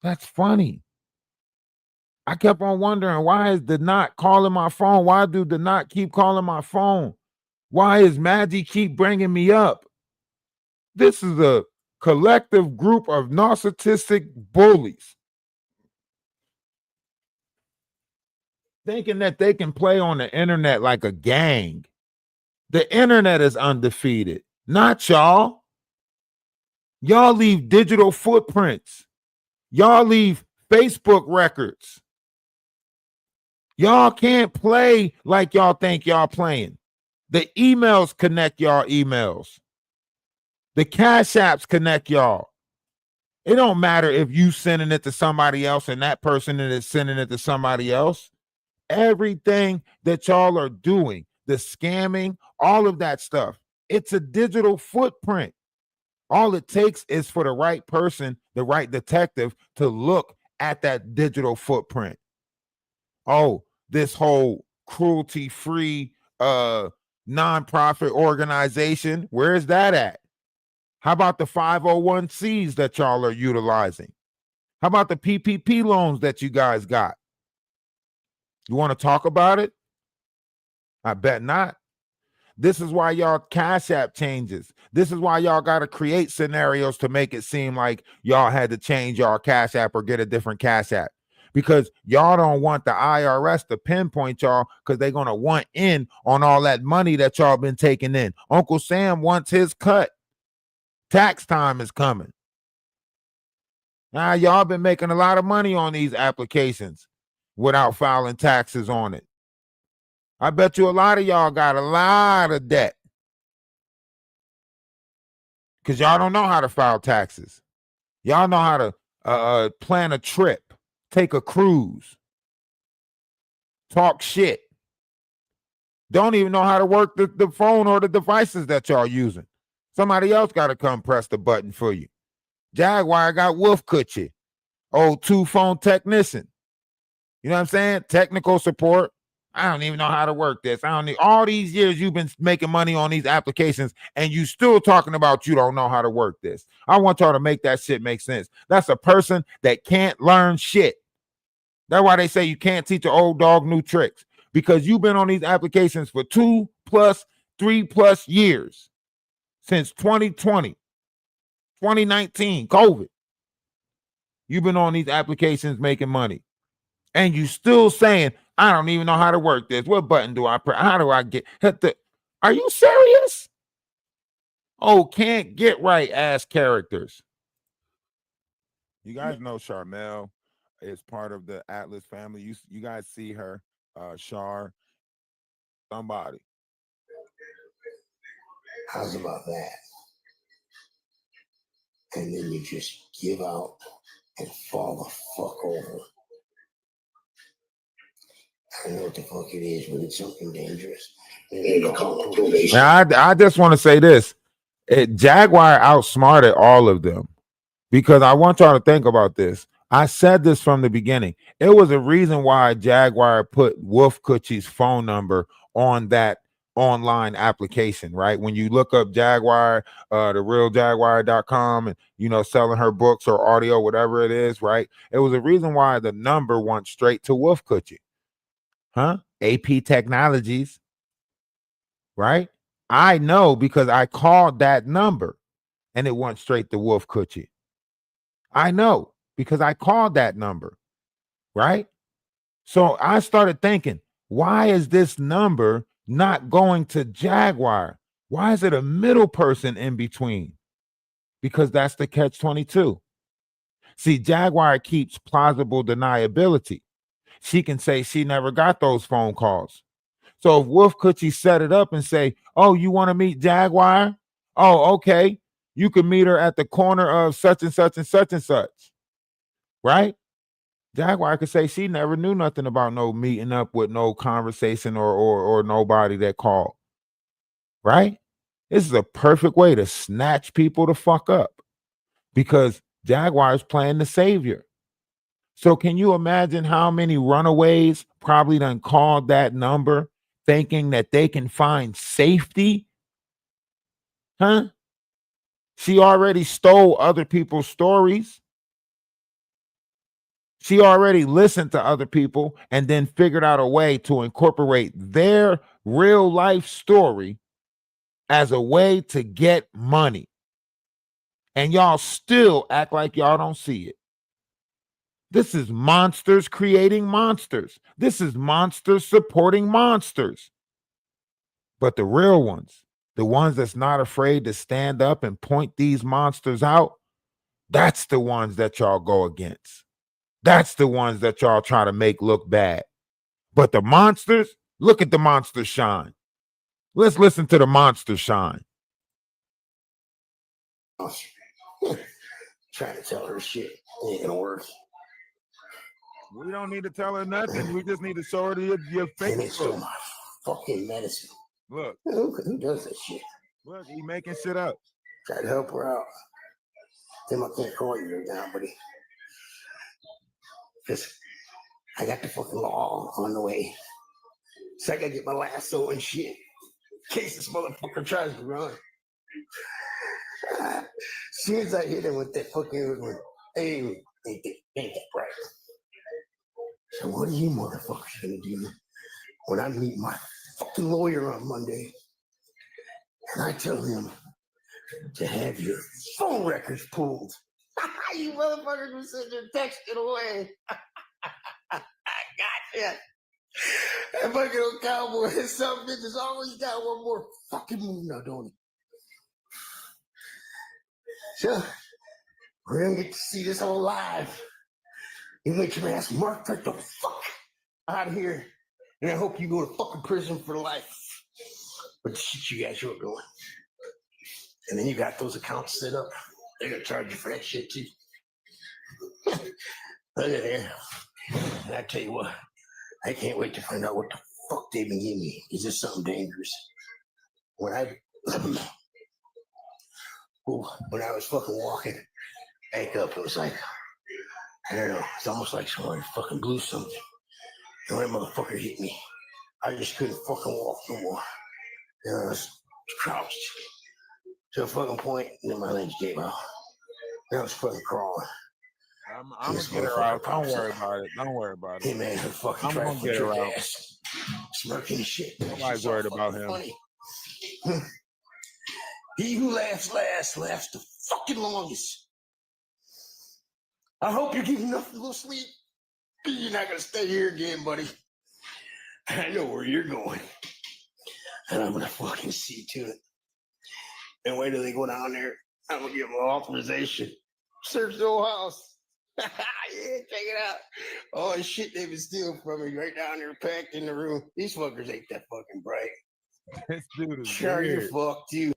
That's funny. I kept on wondering, why is the not calling my phone? Why do the not keep calling my phone? Why is Maggie keep bringing me up? This is a collective group of narcissistic bullies thinking that they can play on the internet like a gang. The internet is undefeated, not y'all. Y'all leave digital footprints. Y'all leave Facebook records. Y'all can't play like y'all think y'all playing. The emails connect y'all emails. The cash apps connect y'all. It don't matter if you sending it to somebody else and that person is sending it to somebody else. Everything that y'all are doing, the scamming, all of that stuff, it's a digital footprint. All it takes is for the right person, the right detective, to look at that digital footprint. Oh, this whole cruelty-free nonprofit organization, where is that at? How about the 501Cs that y'all are utilizing? How about the PPP loans that you guys got? You want to talk about it? I bet not. This is why y'all Cash App changes. This is why y'all got to create scenarios to make it seem like y'all had to change y'all Cash App or get a different Cash App. Because y'all don't want the IRS to pinpoint y'all, because they're going to want in on all that money that y'all been taking in. Uncle Sam wants his cut. Tax time is coming. Now, y'all been making a lot of money on these applications without filing taxes on it. I bet you a lot of y'all got a lot of debt because y'all don't know how to file taxes. Y'all know how to plan a trip, take a cruise, talk shit. Don't even know how to work the phone or the devices that y'all using. Somebody else got to come press the button for you. Jaguar got Wolf Coochie, old 2-phone technician. You know what I'm saying? Technical support. I don't even know how to work this. I don't need all these years you've been making money on these applications and you still talking about you don't know how to work this. I want y'all to make that shit make sense. That's a person that can't learn shit. That's why they say you can't teach an old dog new tricks, because you've been on these applications for 2+, 3+ years since 2020, 2019, COVID. You've been on these applications making money. And you still saying, I don't even know how to work this. What button do I press? How do I get the? Are you serious? Oh, can't get right ass characters. You guys know Charmel is part of the Atlas family. You guys see her, Char, somebody. How's about that? And then you just give out and fall the fuck over. I don't know what the fuck it is, but it's something dangerous. Now, I just want to say this. Jaguar outsmarted all of them, because I want y'all to think about this. I said this from the beginning. It was a reason why Jaguar put Wolf Coochie's phone number on that online application, right? When you look up Jaguar, the realjaguar.com, and selling her books or audio, whatever it is, right? It was a reason why the number went straight to Wolf Coochie. Huh? AP Technologies. right? I know because I called that number and it went straight to Wolf Coochie. I know because I called that number, right? So I started thinking, why is this number not going to Jaguar? Why is it a middle person in between? Because that's the catch 22. See, Jaguar keeps plausible deniability. She can say she never got those phone calls. So if Wolf Coochie set it up and say, oh, you want to meet Jaguar? Oh, okay. You can meet her at the corner of such and such and such and such, right? Jaguar could say she never knew nothing about no meeting up with no conversation or nobody that called, right? This is a perfect way to snatch people the fuck up because Jaguar is playing the savior. So can you imagine how many runaways probably done called that number thinking that they can find safety? Huh? She already stole other people's stories. She already listened to other people and then figured out a way to incorporate their real life story as a way to get money. And y'all still act like y'all don't see it. This is monsters creating monsters. This is monsters supporting monsters. But the real ones, the ones that's not afraid to stand up and point these monsters out, that's the ones that y'all go against. That's the ones that y'all try to make look bad. But the monsters, look at the monsters shine. Let's listen to the monsters shine. Trying to tell her shit. It ain't gonna work. We don't need to tell her nothing. We just need to show her your And face. it's for my fucking medicine. Look, Who does that shit? look, he making shit up. Try to help her out. Tim, I can't call you right now, buddy. Because I got the fucking law on the way. So I gotta get my lasso and shit. In case this motherfucker tries to run. As soon as I hit him with that fucking ain't that bright. So what are you motherfuckers gonna do when I meet my fucking lawyer on Monday and I tell him to have your phone records pulled? You motherfuckers were sitting there texting away. Gotcha. That fucking old cowboy and some bitches always got one more fucking move now, don't he? So we're gonna get to see this all live. You make your ass Mark the fuck out of here. And I hope you go to fucking prison for life. But the shit you guys are doing. And then you got those accounts set up. They're gonna charge you for that shit too. Look at there. And I tell you what, I can't wait to find out what the fuck they've been giving me. Is this something dangerous? When I was fucking walking back up, it was like, I don't know, it's almost like someone fucking blew something. And when that motherfucker hit me, I just couldn't fucking walk no more. And I was crouched to a fucking point, and then my legs gave out. And I was fucking crawling. I'm gonna get her out. Don't worry about it. Don't worry about it. Hey man, her fucking I'm trying gonna to get put her your out. ass smirking and shit. Nobody's worried about him. Funny. He who laughs last laughs the fucking longest. I hope you're getting enough little sleep. You're not gonna stay here again, buddy. I know where you're going. And I'm gonna fucking see to it. And wait till they go down there. I'm gonna give them authorization. Search the whole house. Yeah, check it out. All the shit they've been stealing from me right down there packed in the room. These fuckers ain't that fucking bright. This dude is Sure, you're weird. fucked too.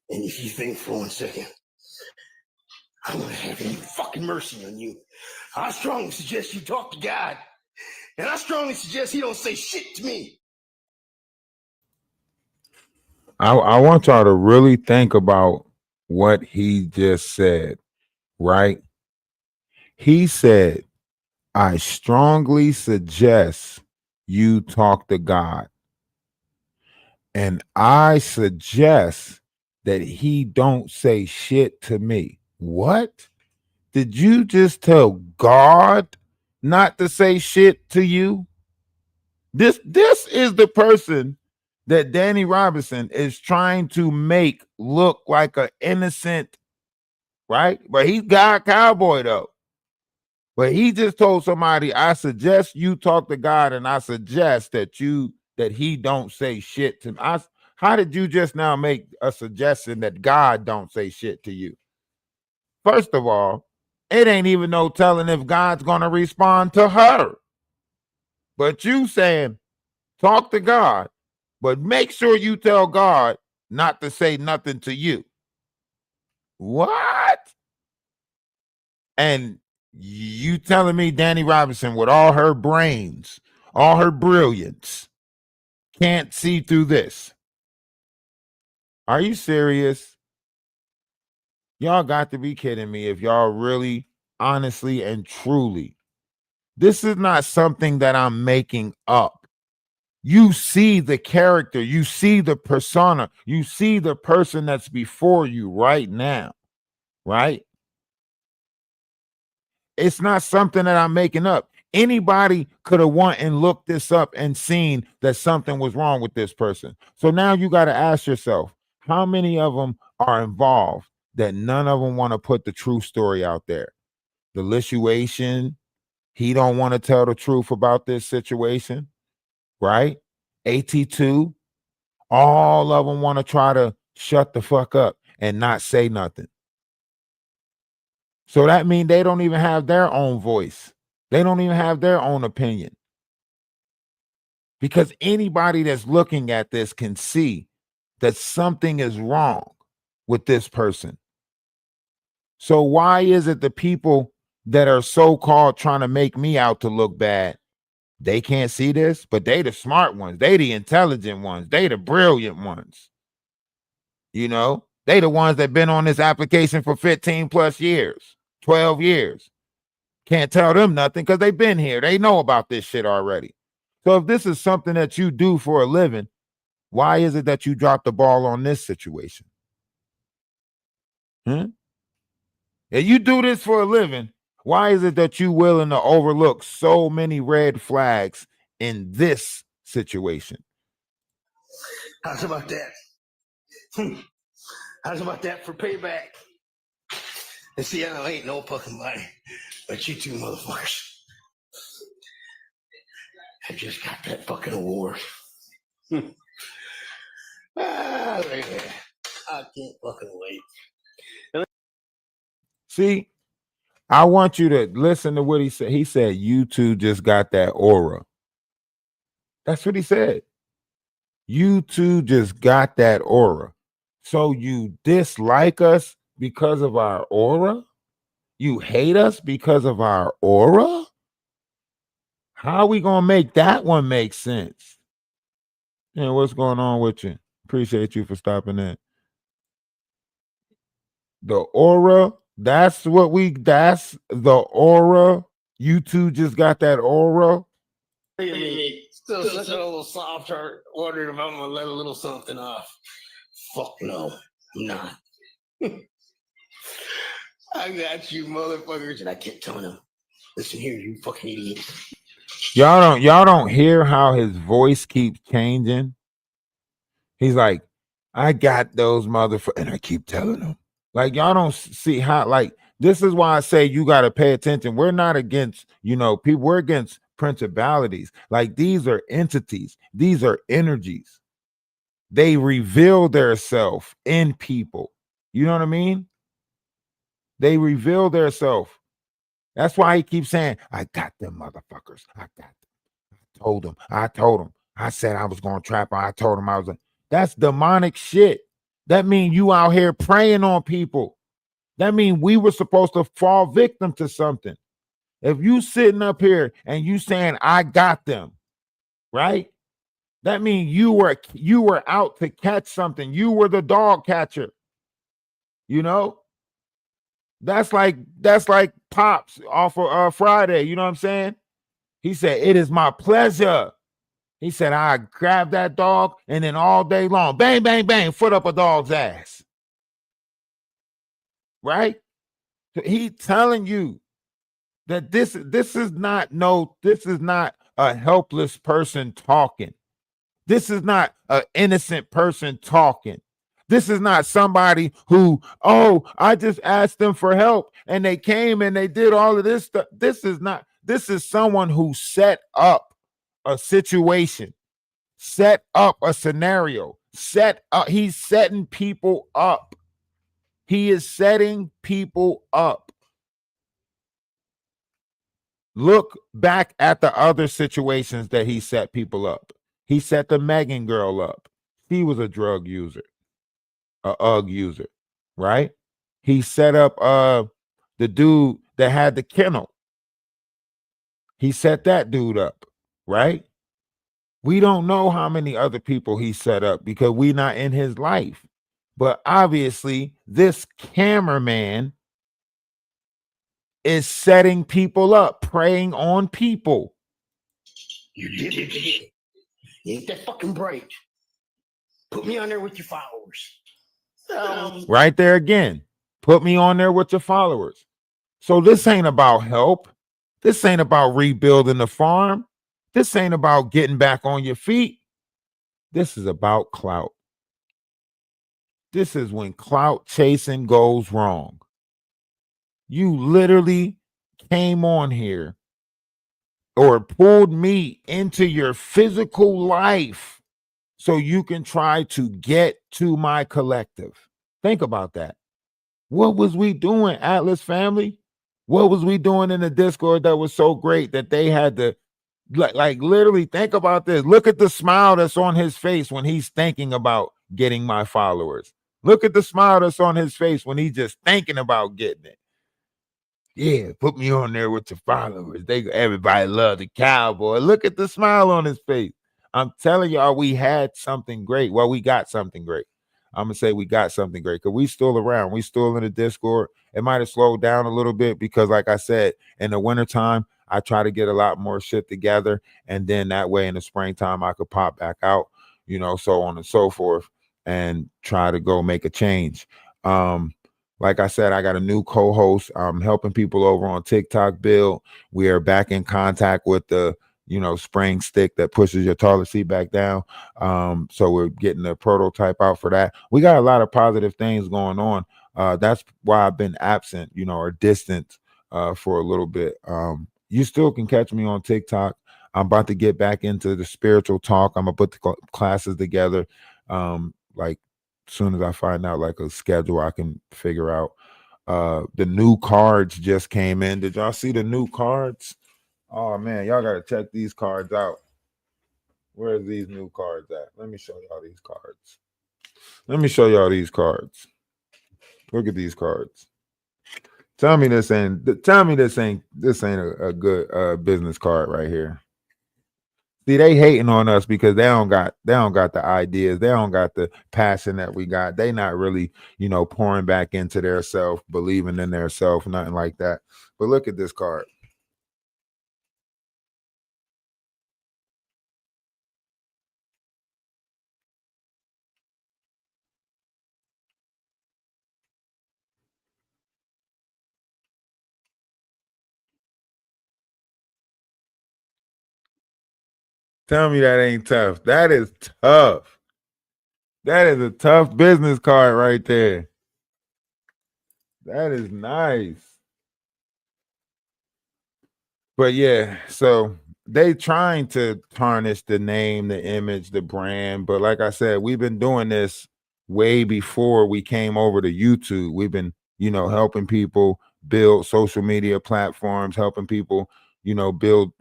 And if you think for 1 second, I'm gonna have any fucking mercy on you. I strongly suggest you talk to God. And I strongly suggest he don't say shit to me. I want y'all to really think about what he just said, right? He said, I strongly suggest you talk to God. And I suggest that he don't say shit to me. What? Did you just tell God not to say shit to you? This is the person that Danny Robinson is trying to make look like an innocent, right? But he's God Cowboy though. But he just told somebody, I suggest you talk to God, and I suggest that he don't say shit to me. How did you just now make a suggestion that God don't say shit to you? First of all, it ain't even no telling if God's gonna respond to her. But you saying talk to God, but make sure you tell God not to say nothing to you. What? And you telling me Danny Robinson, with all her brains, all her brilliance, can't see through this? Are you serious? Y'all got to be kidding me if y'all really, honestly, and truly. This is not something that I'm making up. You see the character, you see the persona, you see the person that's before you right now, right? It's not something that I'm making up. Anybody could have went and looked this up and seen that something was wrong with this person. So now you got to ask yourself, how many of them are involved that none of them want to put the true story out there? The lituation, he don't want to tell the truth about this situation, right? AT2, all of them want to try to shut the fuck up and not say nothing. So that means they don't even have their own voice. They don't even have their own opinion. Because anybody that's looking at this can see that something is wrong with this person. So why is it the people that are so-called trying to make me out to look bad, they can't see this? But they the smart ones. They the intelligent ones. They the brilliant ones. You know, they the ones that been on this application for 15 plus years, 12 years. Can't tell them nothing because they've been here. They know about this shit already. So if this is something that you do for a living, why is it that you dropped the ball on this situation? If you do this for a living, why is it that you willing to overlook so many red flags in this situation? How's about that? How's about that for payback? And see, I know ain't no fucking money, but you two motherfuckers have just got that fucking award. Man, I can't fucking wait. See, I want you to listen to what he said. He said, you two just got that aura. That's what he said. You two just got that aura. So you dislike us because of our aura? You hate us because of our aura? How are we going to make that one make sense? Yeah, what's going on with you? Appreciate you for stopping in. The aura, that's the aura. You two just got that aura. Still such a little soft heart, wondering if I'm gonna let a little something off. Fuck no, I'm not. I got you motherfuckers, and I kept telling them, listen here, you fucking idiot. Y'all don't hear how his voice keeps changing. He's like, I got those motherfuckers, and I keep telling them. Like, y'all don't see how, like, this is why I say you got to pay attention. We're not against, people. We're against principalities. Like, these are entities. These are energies. They reveal their self in people. You know what I mean? They reveal their self. That's why he keeps saying, I got them motherfuckers. I got them. I told them. I said I was going to trap them. I told them I was. That's demonic shit. That means you out here preying on people. That means we were supposed to fall victim to something. If you sitting up here and you saying I got them, right? That means you were out to catch something. You were the dog catcher. That's like Pops off of Friday. You know what I'm saying? He said, it is my pleasure. He said, I grab that dog and then all day long, bang, bang, bang, foot up a dog's ass. Right? He telling you that this is not a helpless person talking. This is not an innocent person talking. This is not somebody who, oh, I just asked them for help and they came and they did all of this stuff. This is someone who set up a situation, set up a scenario, he's setting people up. He is setting people up. Look back at the other situations that he set people up. He set the Megan girl up. She was a drug user, a UGG user, right? He set up the dude that had the kennel. He set that dude up, right? We don't know how many other people he set up because we're not in his life. But obviously, this cameraman is setting people up, preying on people. You did it. You ain't that fucking bright. Put me on there with your followers. Right there again. Put me on there with your followers. So this ain't about help. This ain't about rebuilding the farm. This ain't about getting back on your feet. This is about clout. This is when clout chasing goes wrong. You literally came on here or pulled me into your physical life so you can try to get to my collective. Think about that. What was we doing, Atlas family? What was we doing in the Discord that was so great that they had to like literally think about this? Look at the smile that's on his face when he's thinking about getting my followers. Look at the smile that's on his face when he's just thinking about getting it. Yeah, put me on there with your followers. Everybody love the cowboy. Look at the smile on his face. I'm telling y'all, we had something great. Well, we got something great. I'm gonna say we got something great because we still around. We still in the Discord. It might have slowed down a little bit because, like I said, in the wintertime, I try to get a lot more shit together. And then that way in the springtime, I could pop back out, so on and so forth, and try to go make a change. Like I said, I got a new co-host. I'm helping people over on TikTok build. We are back in contact with the spring stick that pushes your toilet seat back down. So we're getting the prototype out for that. We got a lot of positive things going on. That's why I've been absent, or distant for a little bit. You still can catch me on TikTok. I'm about to get back into the spiritual talk. I'm gonna put the classes together. Like soon as I find out like a schedule I can figure out. The new cards just came in. Did y'all see the new cards? Oh man, y'all gotta check these cards out. Where's these new cards at? Let me show y'all these cards. Let me show y'all these cards. Look at these cards. Tell me this ain't a good business card right here. See, they hating on us because they don't got the ideas, they don't got the passion that we got. They not really, pouring back into their self, believing in their self, nothing like that. But look at this card. Tell me that ain't tough. That is tough. That is a tough business card right there. That is nice. But yeah, so they trying to tarnish the name, the image, the brand. But like I said, we've been doing this way before we came over to YouTube. We've been, helping people build social media platforms, helping people, build,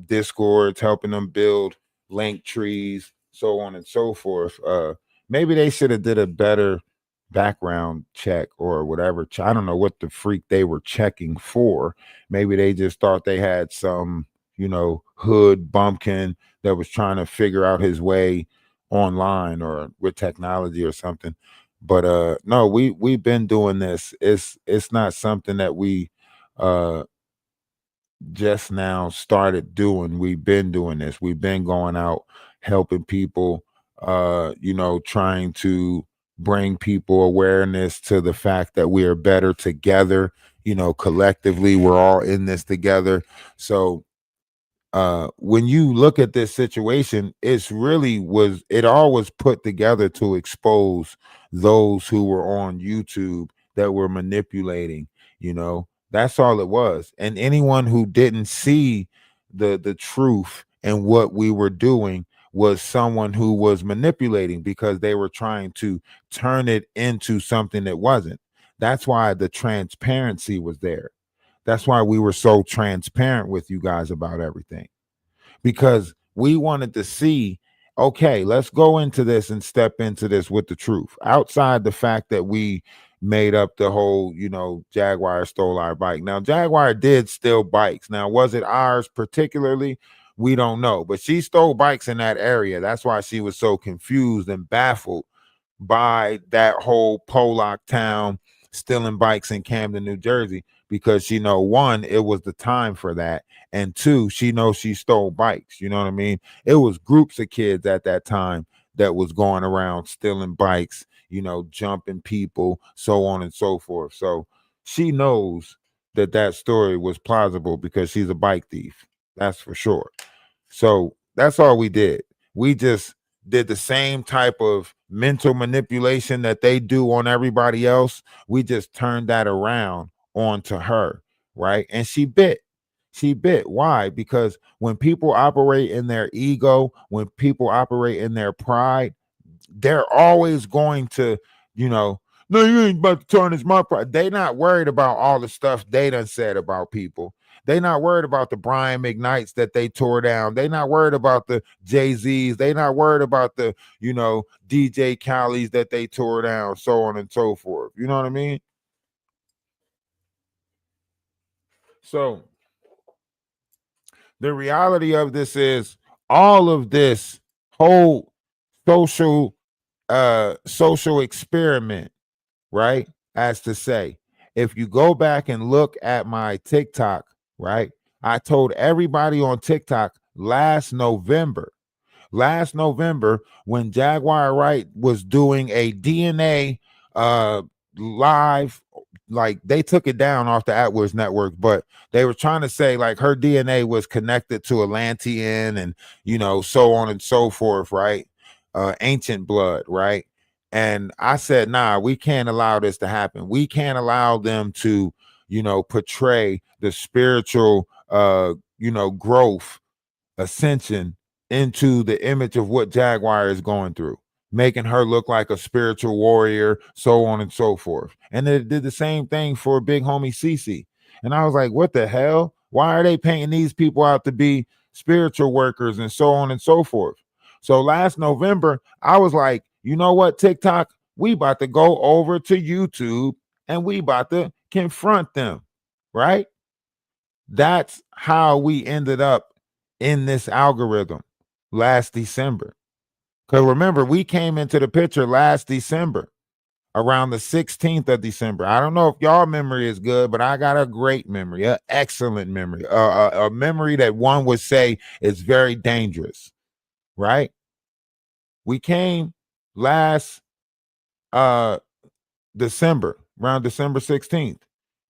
Discords, helping them build link trees, so on and so forth. Maybe they should have did a better background check or whatever. I don't know what the freak they were checking for. Maybe they just thought they had some, hood bumpkin that was trying to figure out his way online or with technology or something. But no, we've been doing this. It's not something that we just now started doing. We've been doing this. We've been going out helping people, trying to bring people awareness to the fact that we are better together. Collectively, we're all in this together. So when you look at this situation, it all was put together to expose those who were on YouTube that were manipulating, that's all it was. And anyone who didn't see the truth and what we were doing was someone who was manipulating, because they were trying to turn it into something that wasn't. That's why the transparency was there. That's why we were so transparent with you guys about everything, because we wanted to see, okay, let's go into this and step into this with the truth. Outside the fact that we made up the whole, Jaguar stole our bike. Now, Jaguar did steal bikes. Now, was it ours particularly? We don't know, but she stole bikes in that area. That's why she was so confused and baffled by that whole Pollock town stealing bikes in Camden, New Jersey, because she know, one, it was the time for that, and two, she knows she stole bikes. You know what I mean? It was groups of kids at that time that was going around stealing bikes, jumping people, so on and so forth. So she knows that story was plausible because she's a bike thief. That's for sure. So that's all we did. We just did the same type of mental manipulation that they do on everybody else. We just turned that around onto her, right? And she bit. She bit. Why? Because when people operate in their ego, when people operate in their pride, they're always going to, no, you ain't about to tarnish my pride. They not worried about all the stuff they done said about people. They not worried about the Brian McKnights that they tore down. They not worried about the Jay-Z's. They not worried about the, DJ Khaled's that they tore down, so on and so forth. You know what I mean? So the reality of this is all of this whole social experiment, right? As to say, if you go back and look at my TikTok, right? I told everybody on TikTok last November when Jaguar Wright was doing a DNA live, like they took it down off the AdWords network, but they were trying to say like her DNA was connected to Atlantean and so on and so forth, right? Ancient blood, right? And I said, nah, we can't allow this to happen. We can't allow them to, portray the spiritual growth, ascension into the image of what Jaguar is going through, making her look like a spiritual warrior, so on and so forth. And they did the same thing for big homie Cece. And I was like, what the hell? Why are they painting these people out to be spiritual workers and so on and so forth? So last November, I was like, you know what, TikTok, we about to go over to YouTube and we about to confront them, right? That's how we ended up in this algorithm last December. Because remember, we came into the picture last December, around the 16th of December. I don't know if y'all memory is good, but I got a great memory, an excellent memory, a memory that one would say is very dangerous, right? We came last December, around December 16th,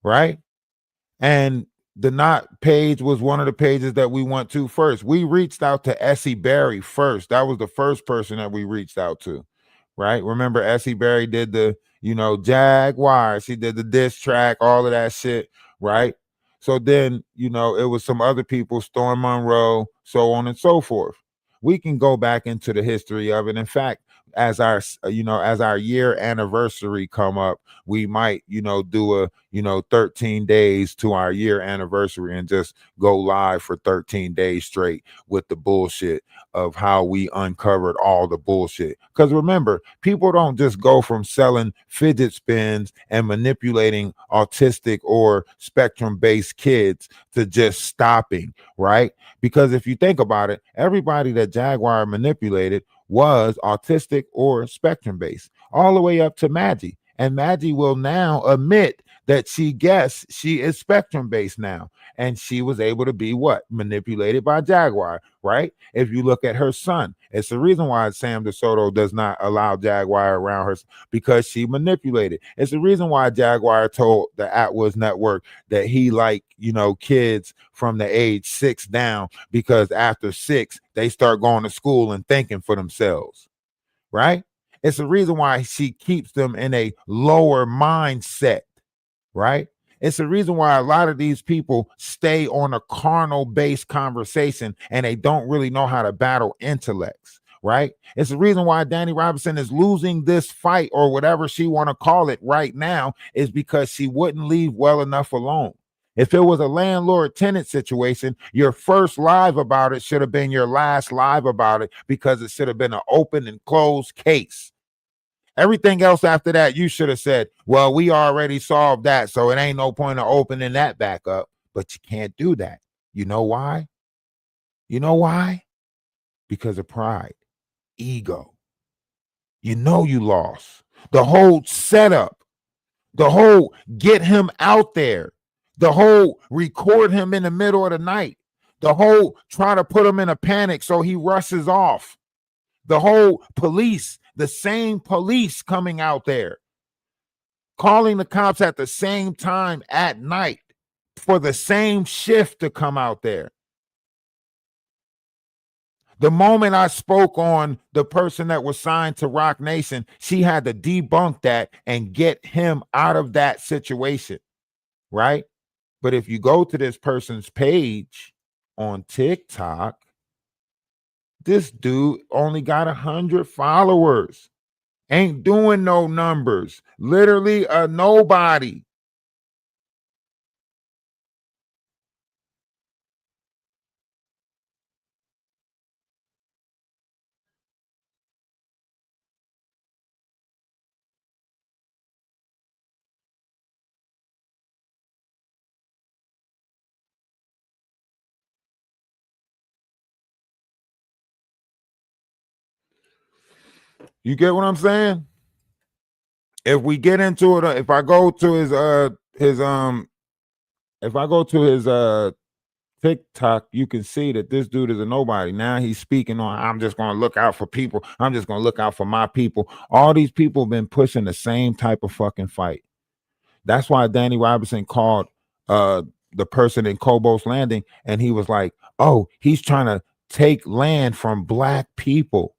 right? And the Knot page was one of the pages that we went to first. We reached out to Essie Berry first. That was the first person that we reached out to, right? Remember, Essie Berry did the, Jaguar. She did the diss track, all of that shit, right? So then, it was some other people, Storm Monroe, so on and so forth. We can go back into the history of it. In fact, as our year anniversary come up, we might do a 13 days to our year anniversary and just go live for 13 days straight with the bullshit of how we uncovered all the bullshit. Because remember, people don't just go from selling fidget spins and manipulating autistic or spectrum based kids to just stopping, right? Because if you think about it, everybody that Jaguar manipulated was autistic or spectrum based, all the way up to Maggie. And Maggie will now admit that she guessed she is spectrum based now. And she was able to be what? Manipulated by Jaguar, right? If you look at her son, it's the reason why Sam DeSoto does not allow Jaguar around her, because she manipulated. It's the reason why Jaguar told the Atwood Network that he like, kids from the age 6 down, because after 6, they start going to school and thinking for themselves, right? It's the reason why she keeps them in a lower mindset, right? It's the reason why a lot of these people stay on a carnal based conversation and they don't really know how to battle intellects, right? It's the reason why Danny Robinson is losing this fight, or whatever she want to call it right now, is because she wouldn't leave well enough alone. If it was a landlord-tenant situation, your first live about it should have been your last live about it, because it should have been an open and closed case. Everything else after that, you should have said, well, we already solved that, so it ain't no point of opening that back up. But you can't do that. You know why? You know why? Because of pride, ego. You know you lost. The whole setup, the whole get him out there, the whole record him in the middle of the night, the whole try to put him in a panic so he rushes off, the whole police, the same police coming out there, calling the cops at the same time at night for the same shift to come out there. The moment I spoke on the person that was signed to Rock Nation, she had to debunk that and get him out of that situation, right? But if you go to this person's page on TikTok, this dude only got 100 followers. Ain't doing no numbers. Literally a nobody. You get what I'm saying? If we get into it, if I go to his TikTok, you can see that this dude is a nobody. Now he's speaking on, I'm just going to look out for people. I'm just going to look out for my people. All these people have been pushing the same type of fucking fight. That's why Danny Robinson called the person in Cobos Landing, and he was like, oh, he's trying to take land from black people.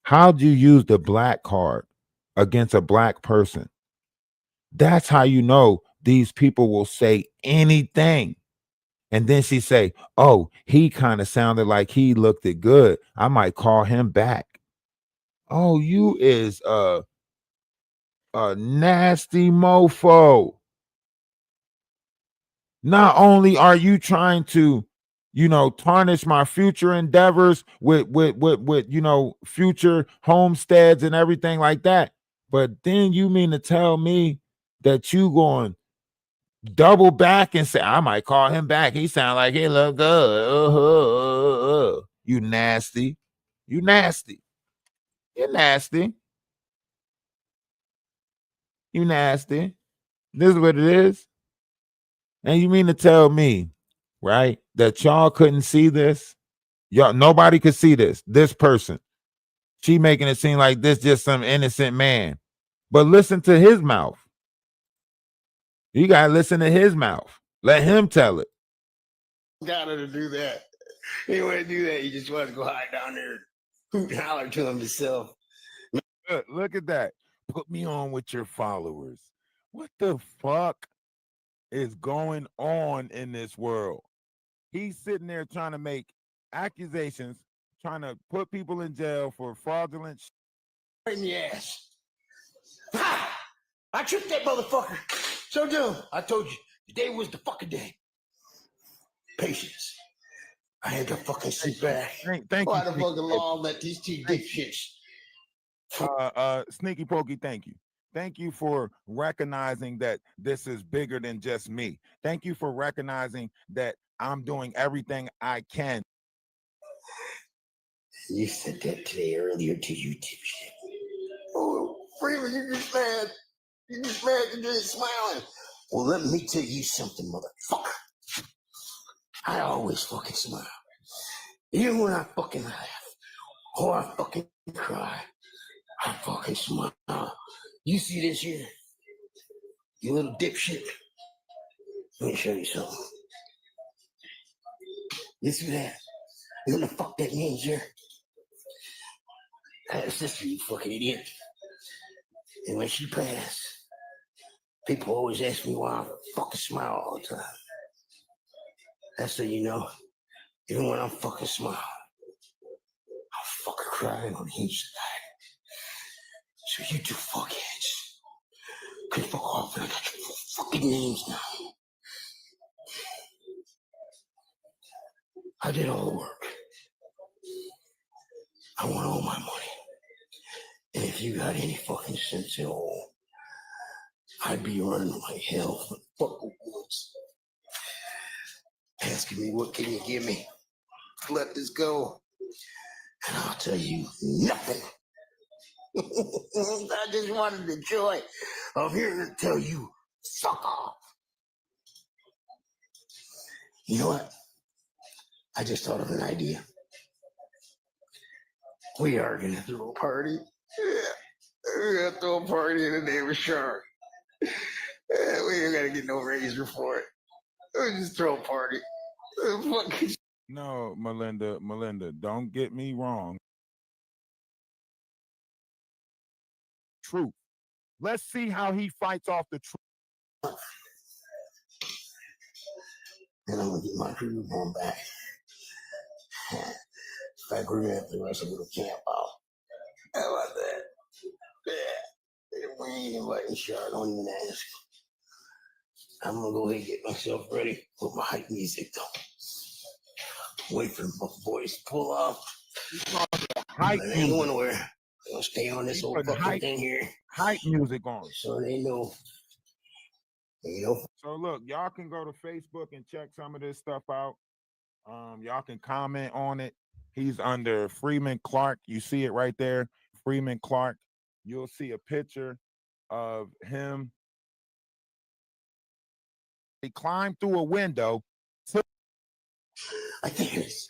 How'd you use the black card against a black person? That's how you know these people will say anything. And then she say, oh, he kind of sounded like he looked it good. I might call him back. Oh, you is a nasty mofo. Not only are you trying to, tarnish my future endeavors with future homesteads and everything like that, but then you mean to tell me that you going double back and say, I might call him back. He sound like he look good. You nasty. You nasty. You're nasty. You nasty. This is what it is. And you mean to tell me, right, that y'all couldn't see this? Y'all, nobody could see this. This person. She making it seem like this just some innocent man. But listen to his mouth. You got to listen to his mouth. Let him tell it. Got her to do that. He didn't want to do that. He just wanted to go hide down there, hoot and holler to himself. Look at that. Put me on with your followers. What the fuck is going on in this world? He's sitting there trying to make accusations, trying to put people in jail for fraudulent shit. Right in the ass. Ha! I tricked that motherfucker. So dumb. I told you, today was the fucking day. Patience. I had to fucking sit back. Thank Why you. the fucking law let these two dipshits? Sneaky Pokey, thank you. Thank you for recognizing that this is bigger than just me. Thank you for recognizing that I'm doing everything I can. You said that today earlier to you, dipshit. Oh, Freeman, you just mad. You just mad. You just smiling. Well, let me tell you something, motherfucker. I always fucking smile. Even when I fucking laugh or I fucking cry, I fucking smile. You see this here? You little dipshit. Let me show you something. You see that? You know what the fuck that means here? I had a sister, you fucking idiot. And when she passed, people always ask me why I fucking smile all the time. That's so you know, even when I'm fucking smiling, I'm fucking crying on the inside. So you two fuckheads can fuck off and I got your fucking names now. I did all the work. I want all my money. And if you got any fucking sense at all, I'd be running like hell for the fucking woods. Asking me what can you give me? Let this go. And I'll tell you nothing. I just wanted the joy of hearing it tell you, fuck off. You know what? I just thought of an idea. We are gonna throw a party. Yeah. We're gonna throw a party in the name of Shark. Yeah, we ain't gotta get no razor for it. We'll just throw a party. No, Melinda, don't get me wrong. Truth. Let's see how he fights off the truth. And I'm gonna get my crew going back. In fact, we're gonna have to run some little camp out. How about that? Yeah. We ain't inviting Shark, don't even ask. I'm gonna go ahead and get myself ready with my hype music though. Wait for the boys to pull off. Hype They ain't music. going nowhere. They're gonna stay on this old fucking thing here. Hype music on. So they know. You know. So look, y'all can go to Facebook and check some of this stuff out. Y'all can comment on it. He's under Freeman Clark. You see it right there, Freeman Clark. You'll see a picture of him. He climbed through a window. I think it's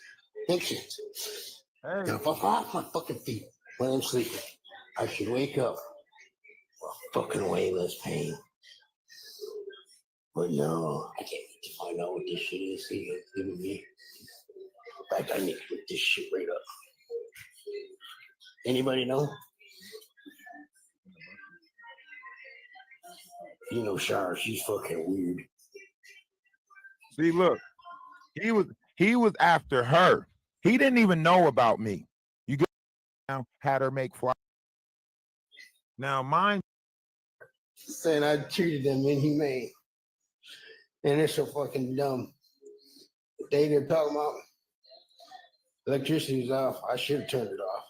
ancient. Hey. Now, if I'm off my fucking feet when I'm sleeping, I should wake up with fucking way less pain. But no, I can't wait to find out what this shit is he's giving me. In fact, I need to look this shit right up. Anybody know? You know, Shar, she's fucking weird. See, look, he was after her. He didn't even know about me. You get down, had her make fly. Now, mine saying I treated them inhumane. And it's so fucking dumb. They didn't talk about electricity was off. I should have turned it off.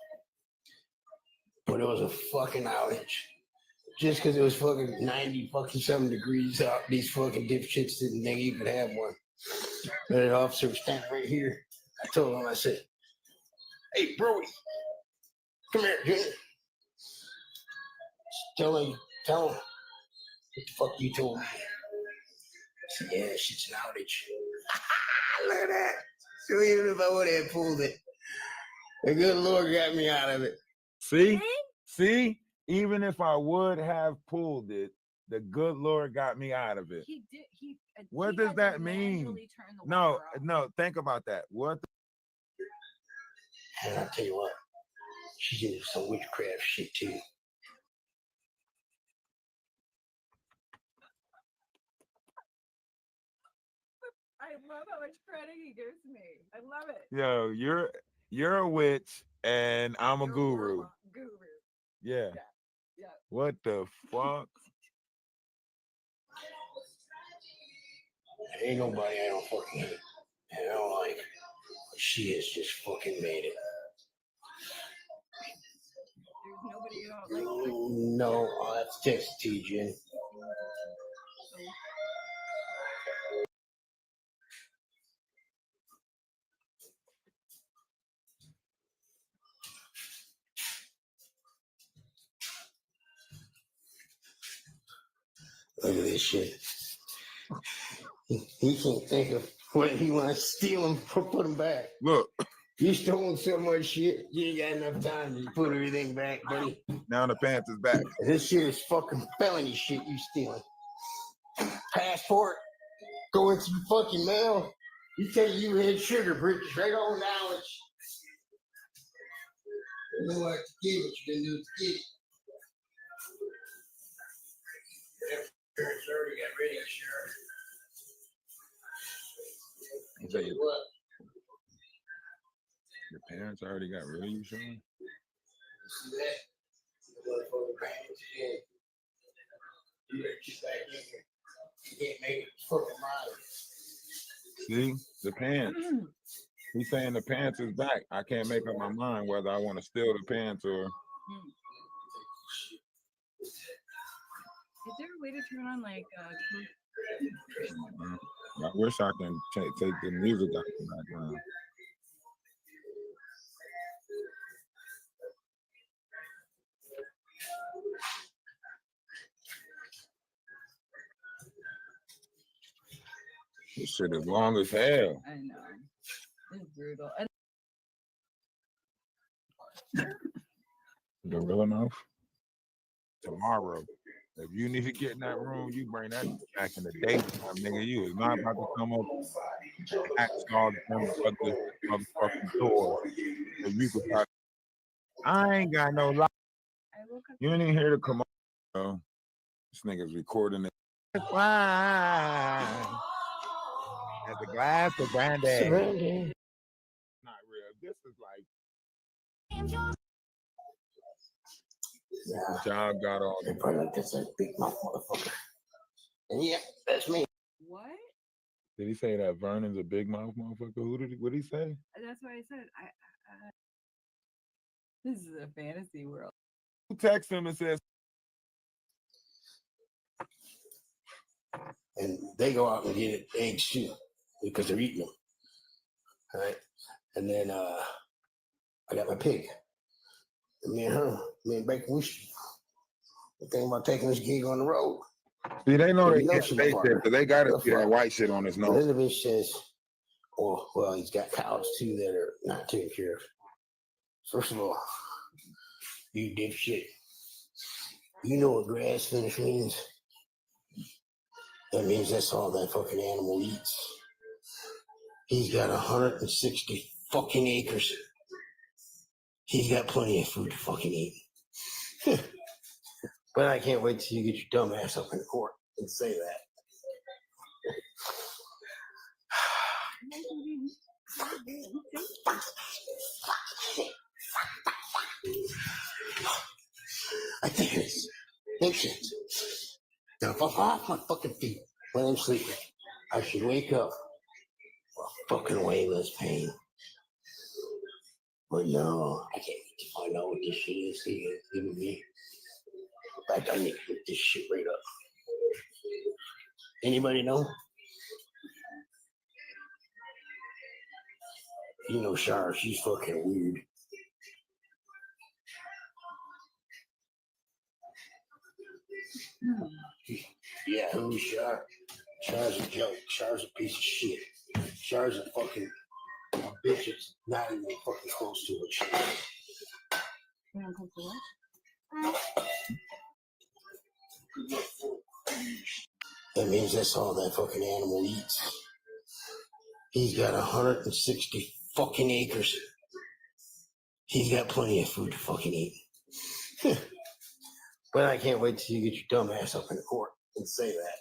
But it was a fucking outage. Just because it was fucking 90 fucking 7 degrees out, these fucking dipshits didn't think you could have one. But an officer was standing right here. I told him, I said, hey, Brody, come here, Junior. Tell him what the fuck you told me. I said, yeah, shit's an outage. Look at that. So even if I would have pulled it, the good Lord got me out of it. See, even if I would have pulled it, the good Lord got me out of it. He did. What does that mean? No, think about that. What? And I'll tell you what, she did some witchcraft shit too. I love how much credit he gives me. I love it. Yo, you're a witch and I'm a You're guru. Guru. Yeah. Yeah. What the fuck? Ain't nobody I don't fucking hate. And I don't like. She has just fucking made it. There's nobody you don't like. No, I'll have to text it to you, Jen. Look at this shit. He can't think of what he wants to steal them or put them back. Look, You stole so much shit, you ain't got enough time to put everything back, buddy. now the pants is back. This shit is fucking felony shit you stealing. Passport, going to the fucking mail. You tell you had sugar bricks right on now. You know what to give it, you didn't do it to give it. Parents already got rid of sure. I'll tell you What? Your parents already got rid of you, Sean? See that? The motherfucker parents did. You better get back in here. You can't make it fucking mine. See? The pants. He's saying the pants is back. I can't make up my mind whether I want to steal the pants or... Is there a way to turn on like I wish I can take the music out of the background. This shit is long as hell. I know. It's brutal. Gorilla mouth. Tomorrow, if you need to get in that room, you bring that back in the daytime, nigga. You is not about to come up and act all the motherfucking door. If you could talk. I ain't got no lie. You ain't even hear the commercial. This nigga's recording it. Wine. At the glass of brandy. Not real. This is like. Yeah. John got all They probably like that's a big mouth motherfucker. And yeah, that's me. What? Did he say that Vernon's a big mouth motherfucker? What did he say? That's what I said. This is a fantasy world. Who texts him and says, And they go out and get eggs too because they're eating them. All right. And then I got my pig. And me and Bacon, we think about taking this gig on the road. see, they know they You know can't she's say smart. shit, but they got to That's see that right. white shit on his And nose. then the bitch says, oh, well, he's got cows too that are not taken care of. First of all, you dipshit. You know what grass finish means? That means that's all that fucking animal eats. He's got 160 fucking acres. He's got plenty of food to fucking eat. But I can't wait till you get your dumb ass up in court and say that. I think it's dipshit. Now fuck off my fucking feet when I'm sleeping. I should wake up fucking way less pain. But no, I can't wait to find out what this shit is he is giving me. In fact, I need to get this shit right up. Anybody know? You know Shar, she's fucking weird. Yeah, who's Shar? Shar's a joke. Shar's a piece of shit. Shar's a fucking a bitch that's not even fucking close to what she is. You want to come to what? That means that's all that fucking animal eats. He's got 160 fucking acres. He's got plenty of food to fucking eat. But I can't wait till you get your dumb ass up in court and say that.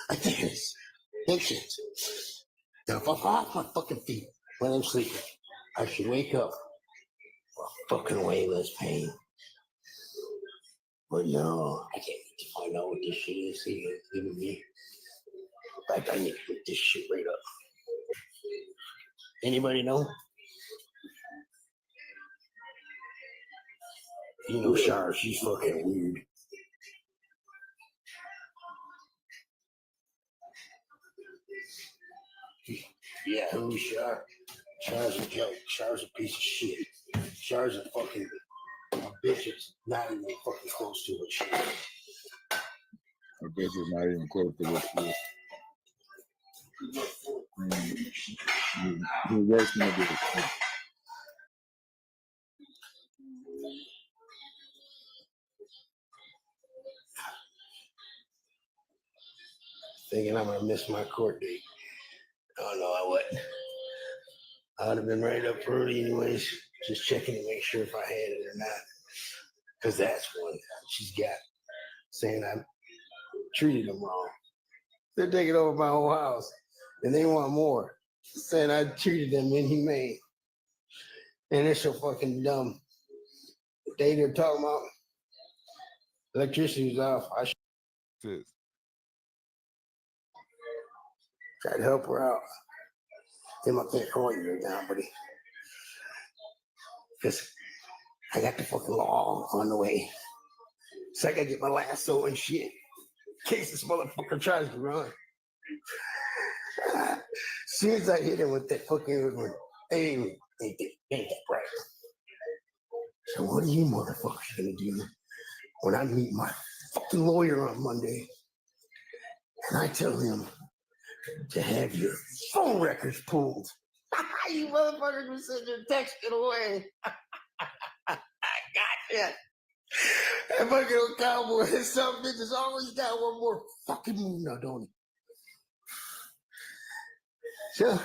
I think it's dipshit. Now fuck off my fucking feet when I'm sleeping. I should wake up fucking way less pain. But no, I can't wait to find out what this shit is he is giving me. In fact, I need to get this shit right up. Anybody know? You know Shar, she's fucking weird. Yeah, who's Shar? Char's a joke. Char's a piece of shit. Char's a fucking a bitch that's not even fucking close to what she is. A bitch is not even close to what she is. You're worse than a bitch. Thinking I'm gonna miss my court date. Oh no, I wouldn't. I would have been right up early anyways, just checking to make sure if I had it or not. Because that's one she's got, saying I treated them wrong. They're taking over my whole house, and they want more, saying I treated them inhumane. And they're so fucking dumb. The day they're talking about electricity was off, I tried to help her out. Him, I can't call you right now, buddy. Because I got the fucking law on the way. So I gotta get my lasso and shit in case this motherfucker tries to run. As soon as I hit him with that fucking, ain't that bright. So what are you motherfuckers gonna do when I meet my fucking lawyer on Monday and I tell him to have your phone records pulled? You motherfuckers were sitting there texting away. Gotcha. That fucking old cowboy, some bitches always got one more fucking move now, don't he? So,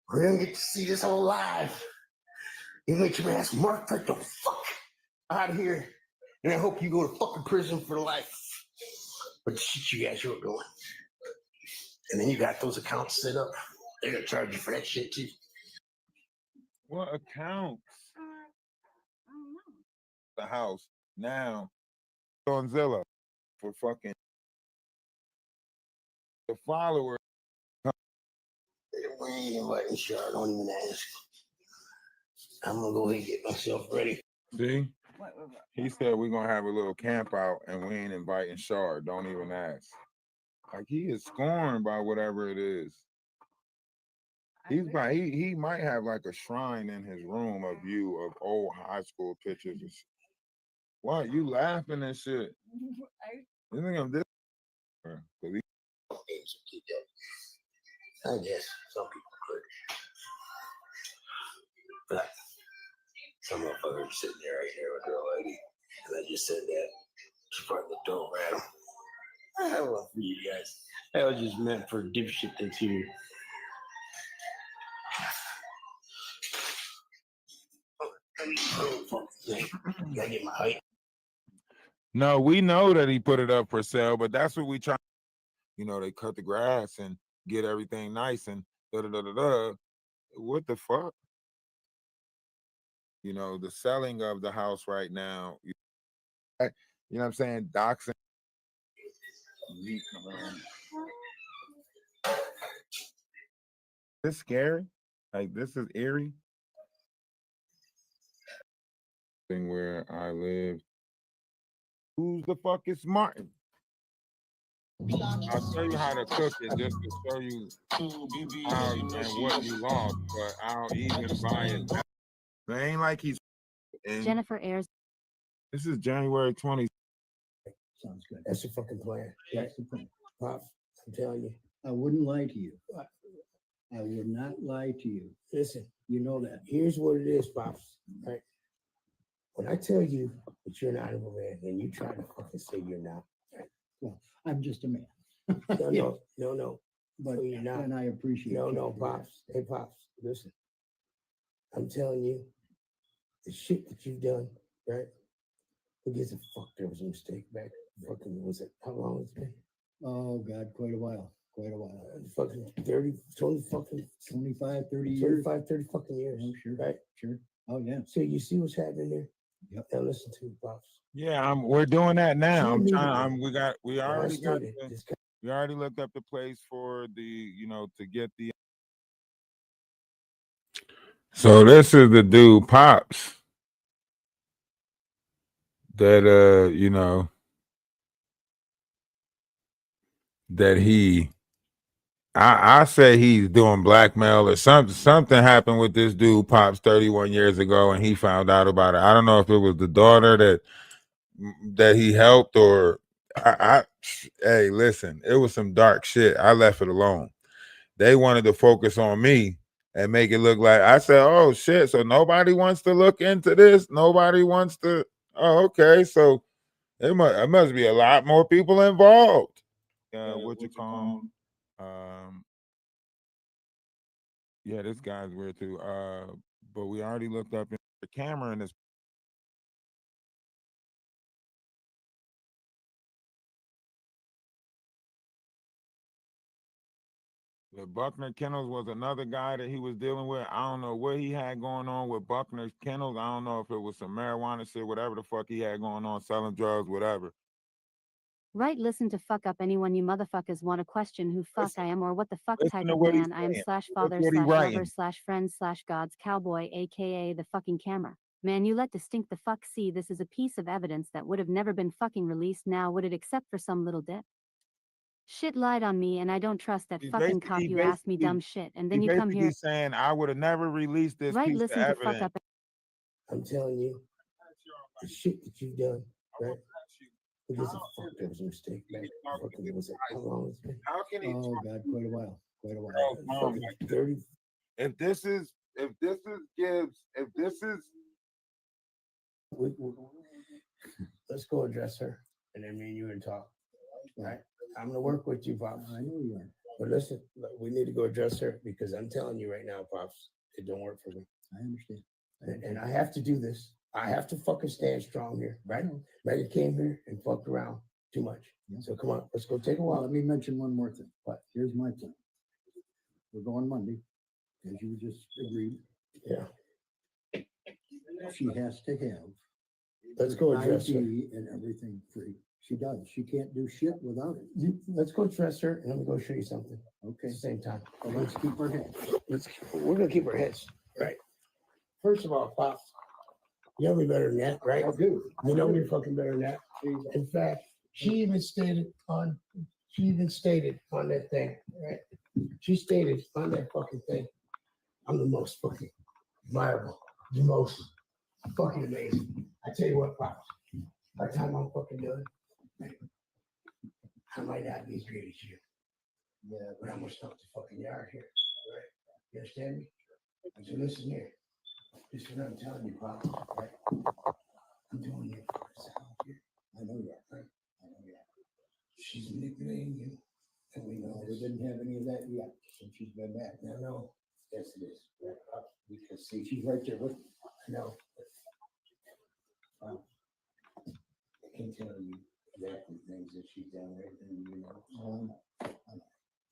we're gonna get to see this whole live. You make your ass Mark, get the fuck out of here. And I hope you go to fucking prison for life. But the shit you guys are doing. And then you got those accounts set up. They're gonna charge you for that shit too. What accounts? The house now on Zillow for fucking the followers. We ain't inviting Char, don't even ask. I'm gonna go ahead and get myself ready. See? He said we're gonna have a little camp out and we ain't inviting Char. Don't even ask. Like he is scorned by whatever it is. He might have like a shrine in his room of you of old high school pictures and shit. What? You laughing and shit? You think I'm this? I guess some people could. But some motherfucker sitting there right here with a girl lady. And I just said that. She probably looked over at him. I have love for you guys. That was just meant for dipshit that's here. Gotta get my height. No, we know that he put it up for sale, but that's what we try. You know, they cut the grass and get everything nice and da-da-da-da-da. What the fuck? You know, the selling of the house right now, you know what I'm saying? Doxing. This scary? Like, this is eerie. Thing where I live. Who's the fuck is Martin? I'll tell you how to cook it just to show you how and what you lost, but I'll even buy it. It ain't like he's Jennifer Ayers. This is January 20th. Sounds good. That's the fucking plan. That's the plan. Pops, I'm telling you. I wouldn't lie to you. I would not lie to you. Listen, You know that. here's what it is, Pops. Right? When I tell you that you're not a man, and you try to fucking say you're not. Right? Well, I'm just a man. No. But you're not. and I appreciate No, Pops. Hey, Pops, listen. I'm telling you, the shit that you've done, right? Who gives a fuck? There was a mistake back. Fucking, was it? How long it's been? Oh, God, quite a while. Fucking 30, 20 fucking 25, 30 years. 25, 30 fucking years. Oh, sure. Right? Sure. Oh, yeah. So you see what's happening there? Yep. Now listen to me, Pops. Yeah, we're doing that now. You I'm need trying. We already got. Just We already looked up the place for the, you know, to get the. So this is the dude, Pops. That you know, that he I say he's doing blackmail or something. Something happened with this dude, Pops, 31 years ago, and he found out about it. I don't know if it was the daughter that he helped or hey, listen, it was some dark shit. I left it alone. They wanted to focus on me and make it look like I said, oh shit, so nobody wants to look into this. Nobody wants to. Oh, okay. So it must be a lot more people involved. What you call him? Yeah, this guy's weird too. But we already looked up the camera in this. The Buckner Kennels was another guy that he was dealing with. I don't know what he had going on with Buckner Kennels. I don't know if it was some marijuana shit, whatever the fuck he had going on, selling drugs, whatever. Right, listen to fuck up anyone you motherfuckers want to question who fuck I am or what the fuck Listen type to of what he's man I am saying. slash Look father what he slash lover writing. slash friend slash God's cowboy, aka the fucking camera. Man, you let distinct the fuck see this is a piece of evidence that would have never been fucking released now, would it, except for some little dip? Shit lied on me and I don't trust that fucking cop. You asked me dumb shit and then you come here saying I would have never released this right, piece listen of to evidence. fuck up. I'm telling you, the shit that you've done, right? It was a fuck. There was a mistake, man. Fucking, it was how long it's been? How can he? Oh God, quite a while, quite a while. Oh, Fucking 30. if this is Let's go address her, and then me and you and talk. Right? I'm gonna work with you, Pops. I know you are. But listen, look, we need to go address her because I'm telling you right now, Pops, it don't work for me. I understand. And I have to do this. I have to fucking stand strong here, right? Megan came here and fucked around too much. Yeah. So come on, let's go take a Well, walk. let me mention one more thing. But here's my plan. We're going Monday, as you just agreed. Yeah. She has to have Let's go address her. ID and everything free. She does. She can't do shit without it. Let's go address her and let me go show you something Okay. at the same time. Well, let's keep her head. We're gonna keep our heads, right? First of all, Pops, you know me better than that, right? I do. You know me fucking better than that. In fact, she even stated on that thing, right? She stated on that fucking thing, I'm the most fucking viable, the most fucking amazing. I tell you what, Pops, by the time I'm fucking done, I might not be as great as you. Yeah, but I'm gonna stop the fucking yard here, right? You understand me? So listen here. This is what I'm telling you, Pops, right? I'm doing it for myself here. I know that, right? I know that. She's manipulating you, and we know We didn't have any of that yet since she's been back. No. Yes, it is. Right, Pops? Because see, She's right there with me. I know. I can tell you exactly things that she's done right then, you know.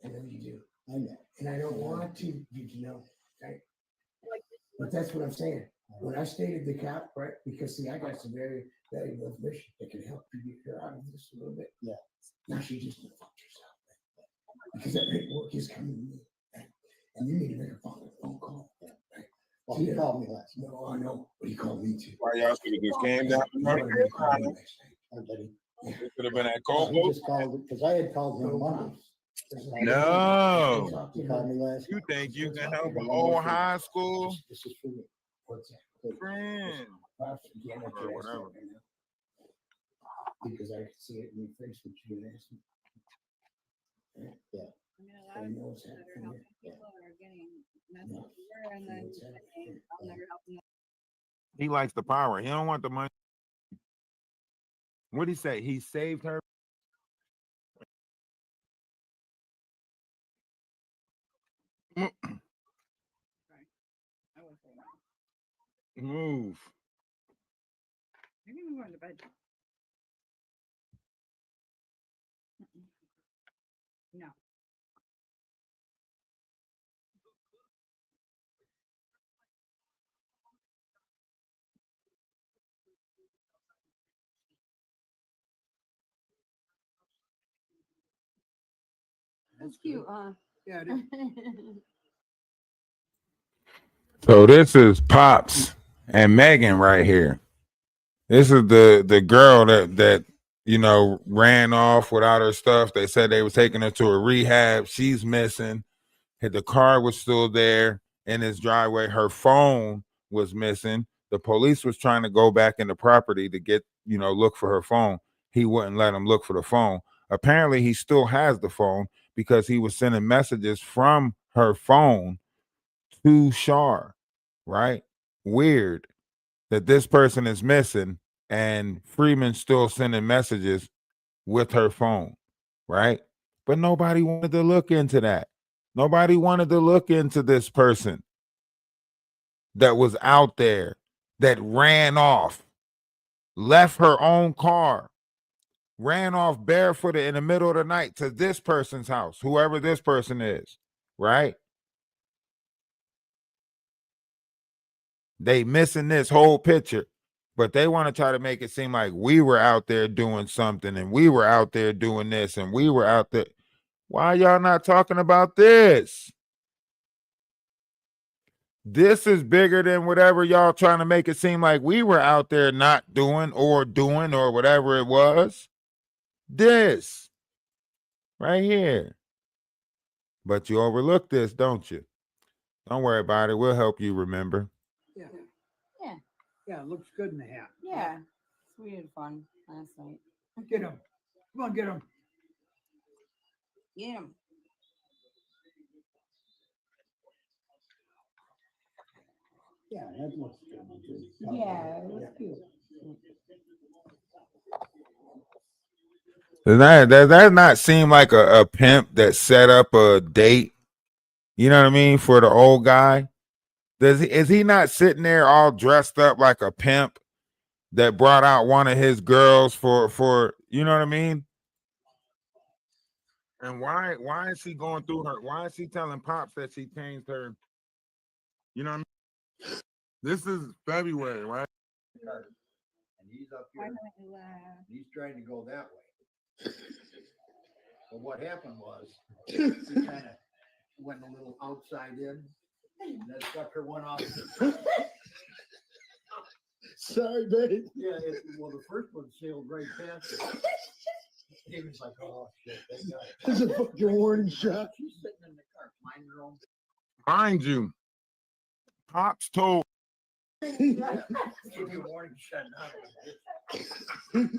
I know you do. I know. And I don't want you to know, right? But that's what I'm saying. When I stated the cap, right? Because see, I got some very valuable information that can help you get her out of this a little bit. Yeah. Now she just fucked herself. Right? Because that paperwork is coming to me. Right? And you need to make a phone call. Right? Well, he called me last night. No, I know, but he called me too. Why y'all should have just came down? He It could have been at just Coco. called, because I had called him Monday. No. He called me last You night. think you can help an old high school This is for me. What's that? friend? Again, I Or whatever. because I can see it in your face what you're gonna ask me. Yeah. I mean, a I lot of know what's people that are happening helping here. people are getting messed up here and then saying, I'll never help them. He likes the power. He don't want the money. What'd he say? He saved her. I would say no. Move. Maybe we go in the bed. No. That's cute, Yeah, it is. So this is Pops and Megan right here. This is the girl that you know, ran off without her stuff. They said they were taking her to a rehab. She's missing. The car was still there in his driveway. Her phone was missing. The police was trying to go back in the property to get, you know, look for her phone. He wouldn't let them look for the phone. Apparently, he still has the phone because he was sending messages from her phone to Shar, right? Weird that this person is missing and Freeman's still sending messages with her phone, right? But nobody wanted to look into that. Nobody wanted to look into this person that was out there, that ran off, left her own car, ran off barefooted in the middle of the night to this person's house, whoever this person is, right? They missing this whole picture, but they want to try to make it seem like we were out there doing something and we were out there doing this and we were out there. Why y'all not talking about this? This is bigger than whatever y'all trying to make it seem like we were out there not doing or whatever it was. This right here. But you overlook this, don't you? Don't worry about it. We'll help you remember. Yeah. Yeah. Yeah, it looks good in the hat. Yeah. We had fun last night. Get him. Come on, get him. Get him. Yeah, that looks good. Yeah, it was cute. Does that not seem like a pimp that set up a date? You know what I mean? For the old guy? Is he not sitting there all dressed up like a pimp that brought out one of his girls for you know what I mean? And why is he going through her? Why is he telling Pops that she changed her? You know what I mean? This is February, right? And he's up here. He's trying to go that way. But what happened was he kind of went a little outside in, and that sucker went off. Sorry, babe. Yeah, well, the first one sailed right past it. He was like, "Oh shit, that guy." There's a fucking warning shot. She's sitting in the car, flying her own. Mind you, Pops told. Give you a warning shot now.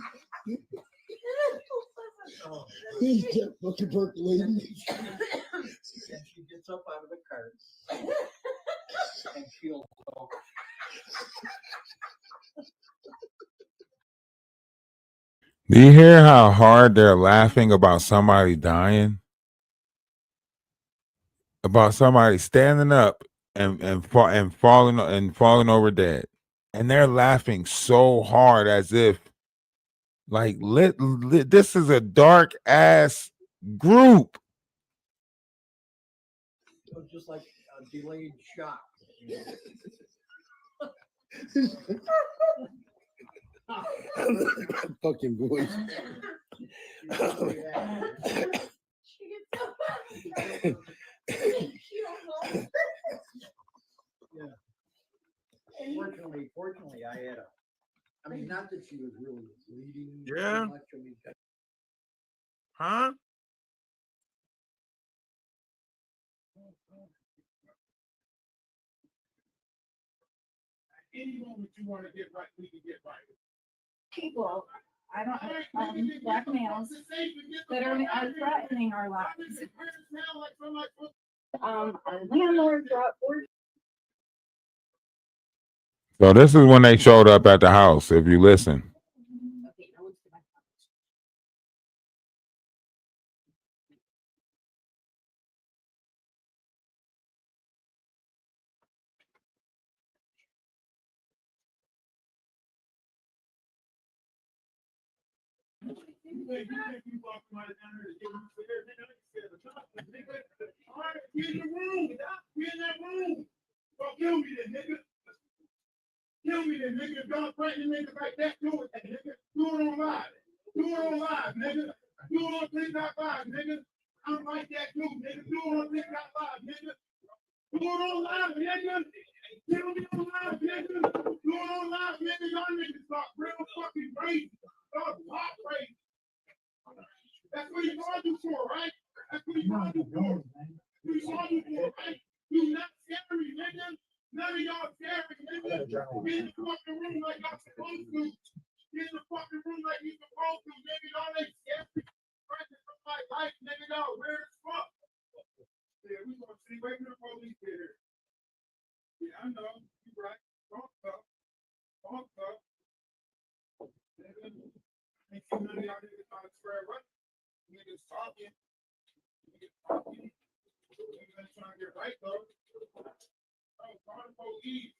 Oh, he's just fucking percolating. And she gets up out of the car and she'll go. Do you hear how hard they're laughing about somebody dying? About somebody standing up and falling over dead. And they're laughing so hard as if like this is a dark ass group. Just like a delayed shock. Fucking voice. Yeah. Fortunately, I had I mean, not that she was really bleeding. Yeah. Much. I mean, Huh? Any moment you want to get right, we can get right. People, I don't, black males that are threatening our lives. Our landlords are out for. So this is when they showed up at the house, if you listen. Kill me then, nigga. Kill me then, nigga. If y'all threatening niggas like that, do it then, nigga. Do it on live. Do it on live, nigga. Do it on TikTok live, nigga. I'm like that too, nigga. Do it on TikTok live, nigga. Do it on live, nigga. Kill me on live, nigga. Do it on live, nigga. Y'all niggas start real fucking crazy. Start hot crazy. That's what he called you for, right? That's what he called you for. He called you for, right? You not scary, nigga. None of y'all scary, nigga. Get in the fucking room like y'all supposed to. Get in the fucking room like you supposed to, nigga. Y'all ain't scary. Right? My life, nigga. Y'all weird as fuck. Yeah, we gonna see. Wait till the police get here. Yeah, I know. You right. Talk tough. Talk tough. Nigga. Ain't seen none of y'all niggas trying to swear right. Niggas talking. Niggas talking. Niggas ain't trying to get right though. Oh, call the police.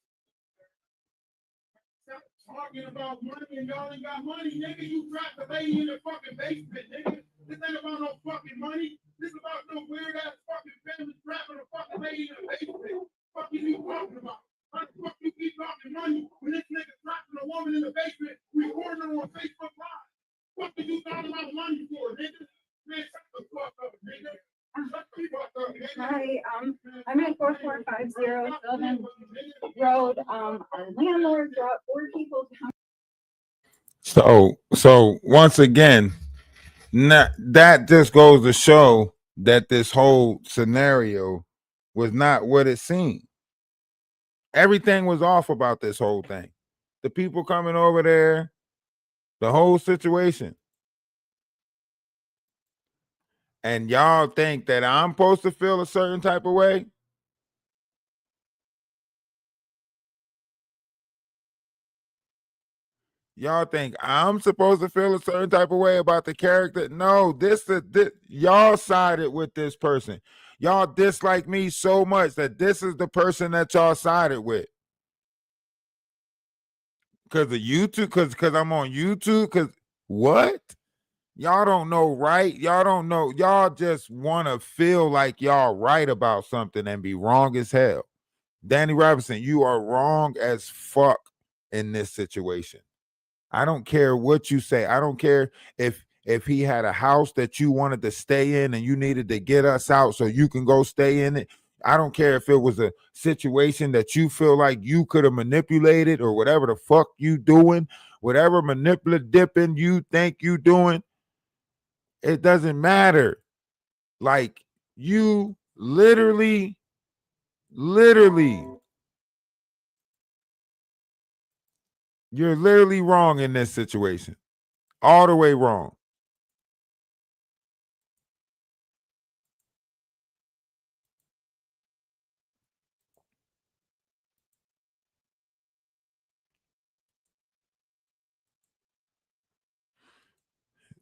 Stop talking about money and y'all ain't got money, nigga. You trapped the lady in the fucking basement, nigga. This ain't about no fucking money. This is about no weird ass fucking family trapping a fucking lady in the basement. What the fuck are you talking about? How the fuck you keep talking money when this nigga trapping a woman in the basement recording her on Facebook Live? What are you talking about money for, nigga? Man, shut the fuck up, nigga. Shut the fuck up, nigga. Hi, I'm at 4450 Sylvan Road. Our landlord brought 4 people to So once again, that just goes to show that this whole scenario was not what it seemed. Everything was off about this whole thing. The people coming over there, the whole situation. And y'all think that I'm supposed to feel a certain type of way? Y'all think I'm supposed to feel a certain type of way about the character? No, this y'all sided with this person. Y'all dislike me so much that this is the person that y'all sided with. Because of YouTube, because I'm on YouTube, because what? Y'all don't know right. Y'all don't know. Y'all just want to feel like y'all right about something and be wrong as hell. Danny Robinson, you are wrong as fuck in this situation. I don't care what you say. I don't care if he had a house that you wanted to stay in and you needed to get us out so you can go stay in it. I don't care if it was a situation that you feel like you could have manipulated or whatever the fuck you doing, whatever manipulative dipping you think you doing. It doesn't matter. Like, you literally, you're literally wrong in this situation. All the way wrong.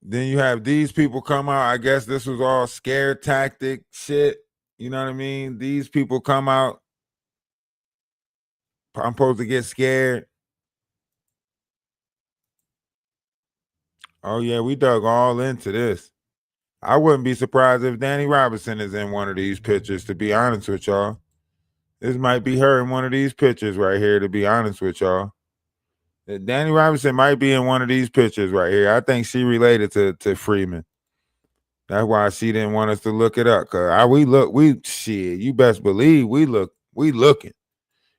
Then you have these people come out. I guess this was all scare tactic shit. You know what I mean? These people come out. I'm supposed to get scared. Oh, yeah, we dug all into this. I wouldn't be surprised if Danny Robinson is in one of these pictures, to be honest with y'all. This might be her in one of these pictures right here, to be honest with y'all. Danny Robinson might be in one of these pictures right here. I think she related to Freeman. That's why she didn't want us to look it up. Cause shit, you best believe we looking.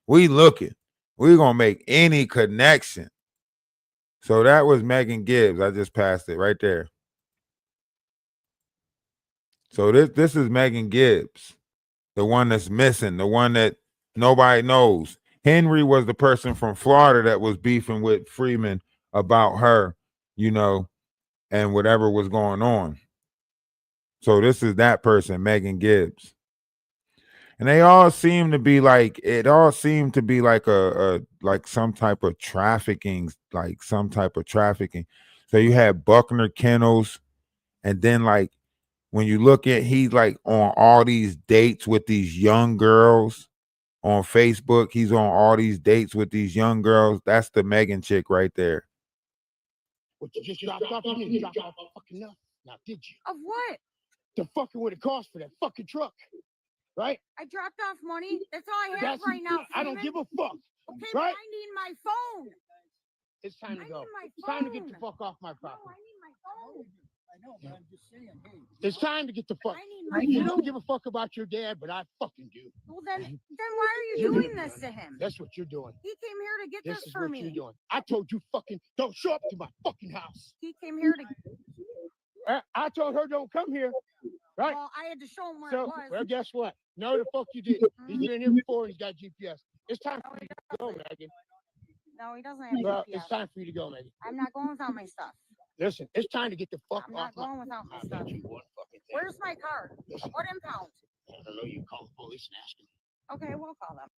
We gonna make any connection. So that was Megan Gibbs. I just passed it right there. So this is Megan Gibbs, the one that's missing, the one that nobody knows. Henry was the person from Florida that was beefing with Freeman about her, and whatever was going on. So this is that person, Megan Gibbs. And they all seem to be like, a some type of trafficking, So you had Buckner Kennels, and then like when you look at, he's like on all these dates with these young girls on Facebook. He's on all these dates with these young girls. That's the Megan chick right there. What you just dropped off to me? You dropped off fucking enough. Now, did you? Of what? The fucking what it cost for that fucking truck, right? I dropped off money. That's all I have right now. I don't give a fuck. Okay, right? but I need my phone. It's time to go. It's phone. time to get the fuck off my property. No, I need my phone. I know, but I'm just saying, hey. It's time to get the fuck. I need my You phone. don't give a fuck about your dad, but I fucking do. Well, then why are you doing this to him? That's what you're doing. He came here to get This this is for what me. you're doing. I told you fucking don't show up to my fucking house. He came here to. I told her don't come here. Right. Well, I had to show him where it So, was. well, guess what? No, the fuck you didn't. He's been here before. He's got GPS. It's time for you to go, Megan. No, he doesn't have Well, GPS. it's time for you to go, Megan. I'm not going without my stuff. Listen, it's time to get the fuck I'm off not going without my I stuff. bet you one fucking thing. Where's my car? What impound? I don't know. You call the police and ask them. Okay, we'll call them.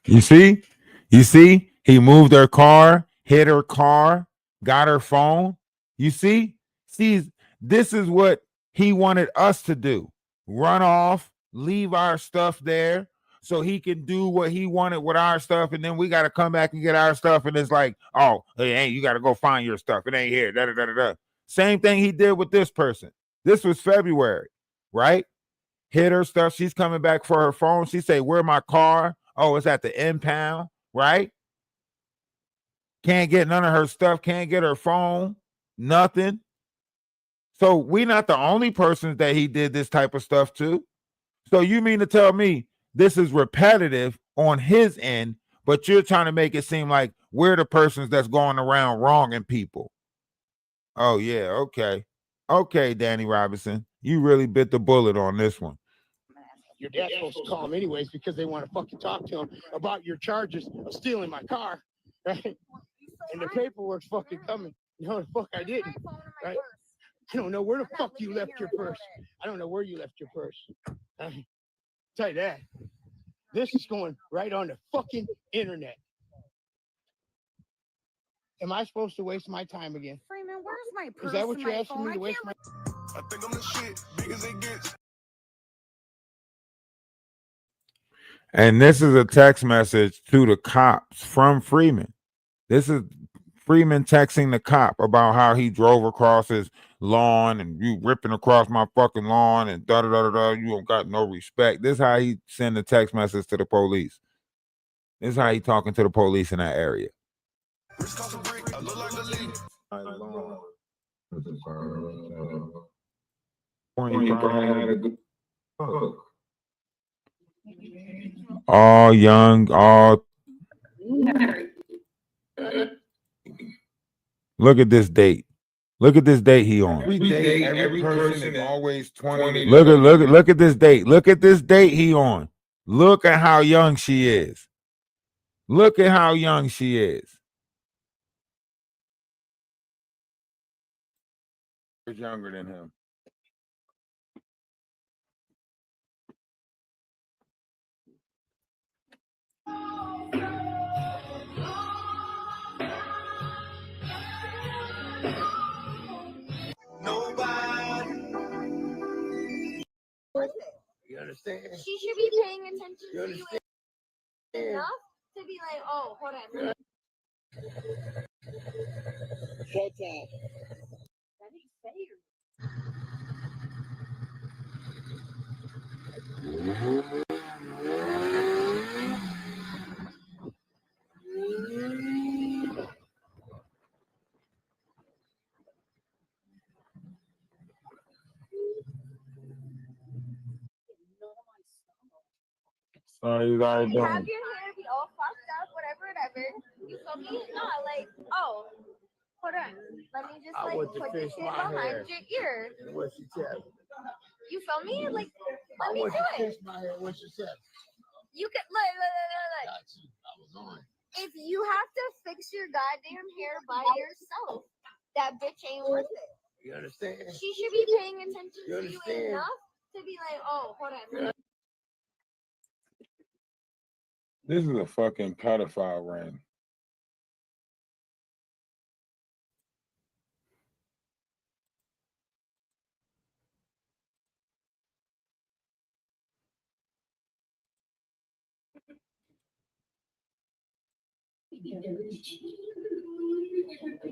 You see? You see? He moved her car, hit her car, got her phone. You see? See, this is what he wanted us to do. Run off, leave our stuff there so he can do what he wanted with our stuff. And then we got to come back and get our stuff. And it's like, oh, hey, you got to go find your stuff. It ain't here. Da, da, da, da, da. Same thing he did with this person. This was February, right? Hit her stuff. She's coming back for her phone. She say, where my car? Oh, it's at the impound, right? Can't get none of her stuff. Can't get her phone. Nothing. So we're not the only persons that he did this type of stuff to. So you mean to tell me this is repetitive on his end, but you're trying to make it seem like we're the persons that's going around wronging people? Oh, yeah. Okay. Okay, Danny Robinson. You really bit the bullet on this one. Your dad's supposed to call him anyways because they want to fucking talk to him about your charges of stealing my car, right? And the paperwork's fucking coming. No, the fuck I didn't. Right? I don't know where the fuck you left your purse. I don't know where you left your purse. Tell you that. This is going right on the fucking internet. Am I supposed to waste my time again? Freeman, where's my purse? Is that what and you're my asking phone? me to waste my? I think I'm the shit, big as it gets. And this is a text message to the cops from Freeman. This is Freeman texting the cop about how he drove across his lawn and you ripping across my fucking lawn and da da da da. You don't got no respect. This is how he send a text message to the police. This is how he talking to the police in that area. All young, all. Look at this date. Look at this date he on. Every day, every person is always 20. Look at this date. Look at this date he on. Look at how young she is. Look at how young she is. She's younger than him. You understand? She should be paying attention You to you enough to be like, oh, hold on. Shut up. That ain't fair. Sorry, you guys Have doing. your hair be all fucked up, whatever. You feel me? No, like, oh, hold on. Let me just I like want to put the fix shit my behind hair. your ear. What she said. You feel me? Like, I let me want do to it. fix my hair. What she said. You can look. Got you. I was on. If you have to fix your goddamn hair by yourself, that bitch ain't worth it. You understand? She should be paying attention You to you understand? enough to be like, oh, hold on. This is a fucking pedophile ring.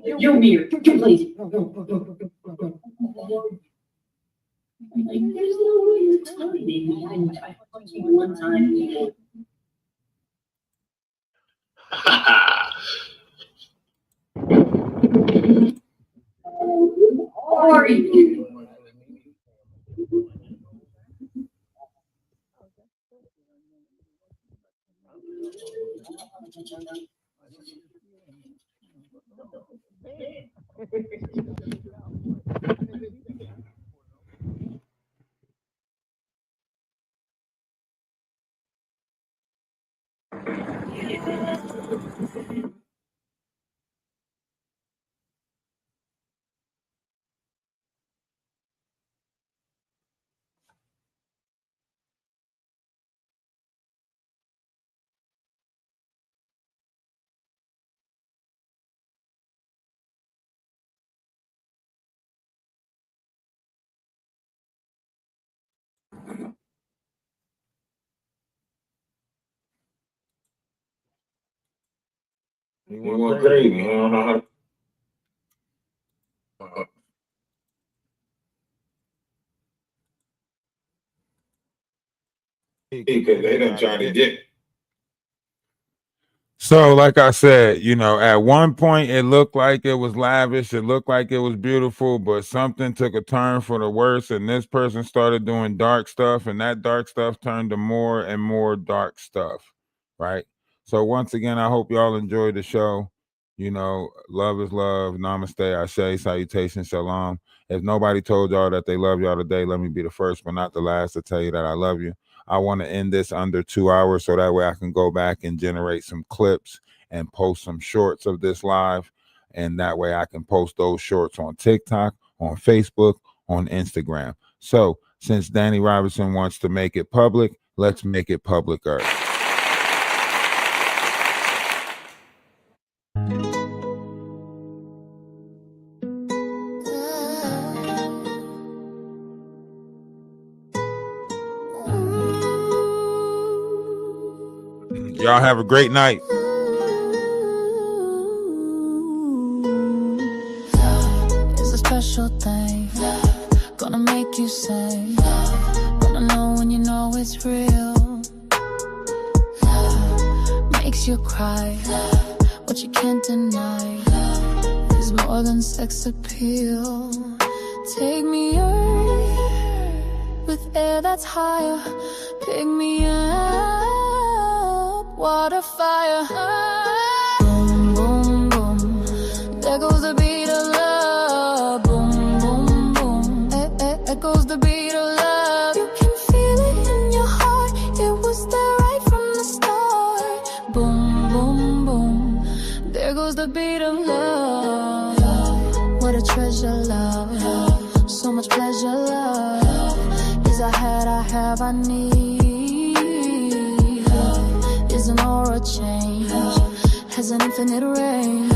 You're weird. Please. Like, there's no way you're telling me. I punch you one time. Are you? He went crazy. I don't know how. Because they done trying to get. So, like I said, you know, at one point it looked like it was lavish, it looked like it was beautiful, but something took a turn for the worse, and this person started doing dark stuff, and that dark stuff turned to more and more dark stuff, right? So, once again, I hope y'all enjoyed the show. You know, love is love. Namaste, Ashe, salutation, shalom. If nobody told y'all that they love y'all today, let me be the first but not the last to tell you that I love you. I want to end this under 2 hours so that way I can go back and generate some clips and post some shorts of this live. And that way I can post those shorts on TikTok, on Facebook, on Instagram. So since Danny Robinson wants to make it public, let's make it publicer. Y'all have a great night. Love is a special thing. Gonna make you sing. Gonna know when you know it's real. Love makes you cry. What you can't deny is more than sex appeal. Take me earth with air that's higher. Pick me up. Water, fire, boom, boom, boom. There goes the beat of love. Boom, boom, boom. There goes the beat of love. You can feel it in your heart. It was there right from the start. Boom, boom, boom. There goes the beat of love. What a treasure, love. So much pleasure, love. Is I have, I need. Is an aura change, has an infinite range.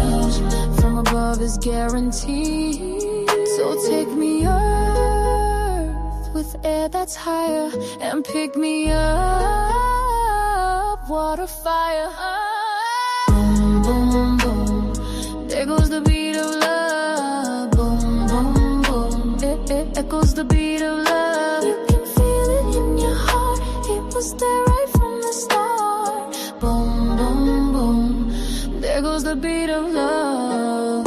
From above is guaranteed. So take me earth with air that's higher, and pick me up, water, fire. Boom, boom, boom. There goes the beat of love. Boom, boom, boom. It echoes the beat of love. You can feel it in your heart. It was there right from the start. Boom, boom, boom. There goes the beat of love.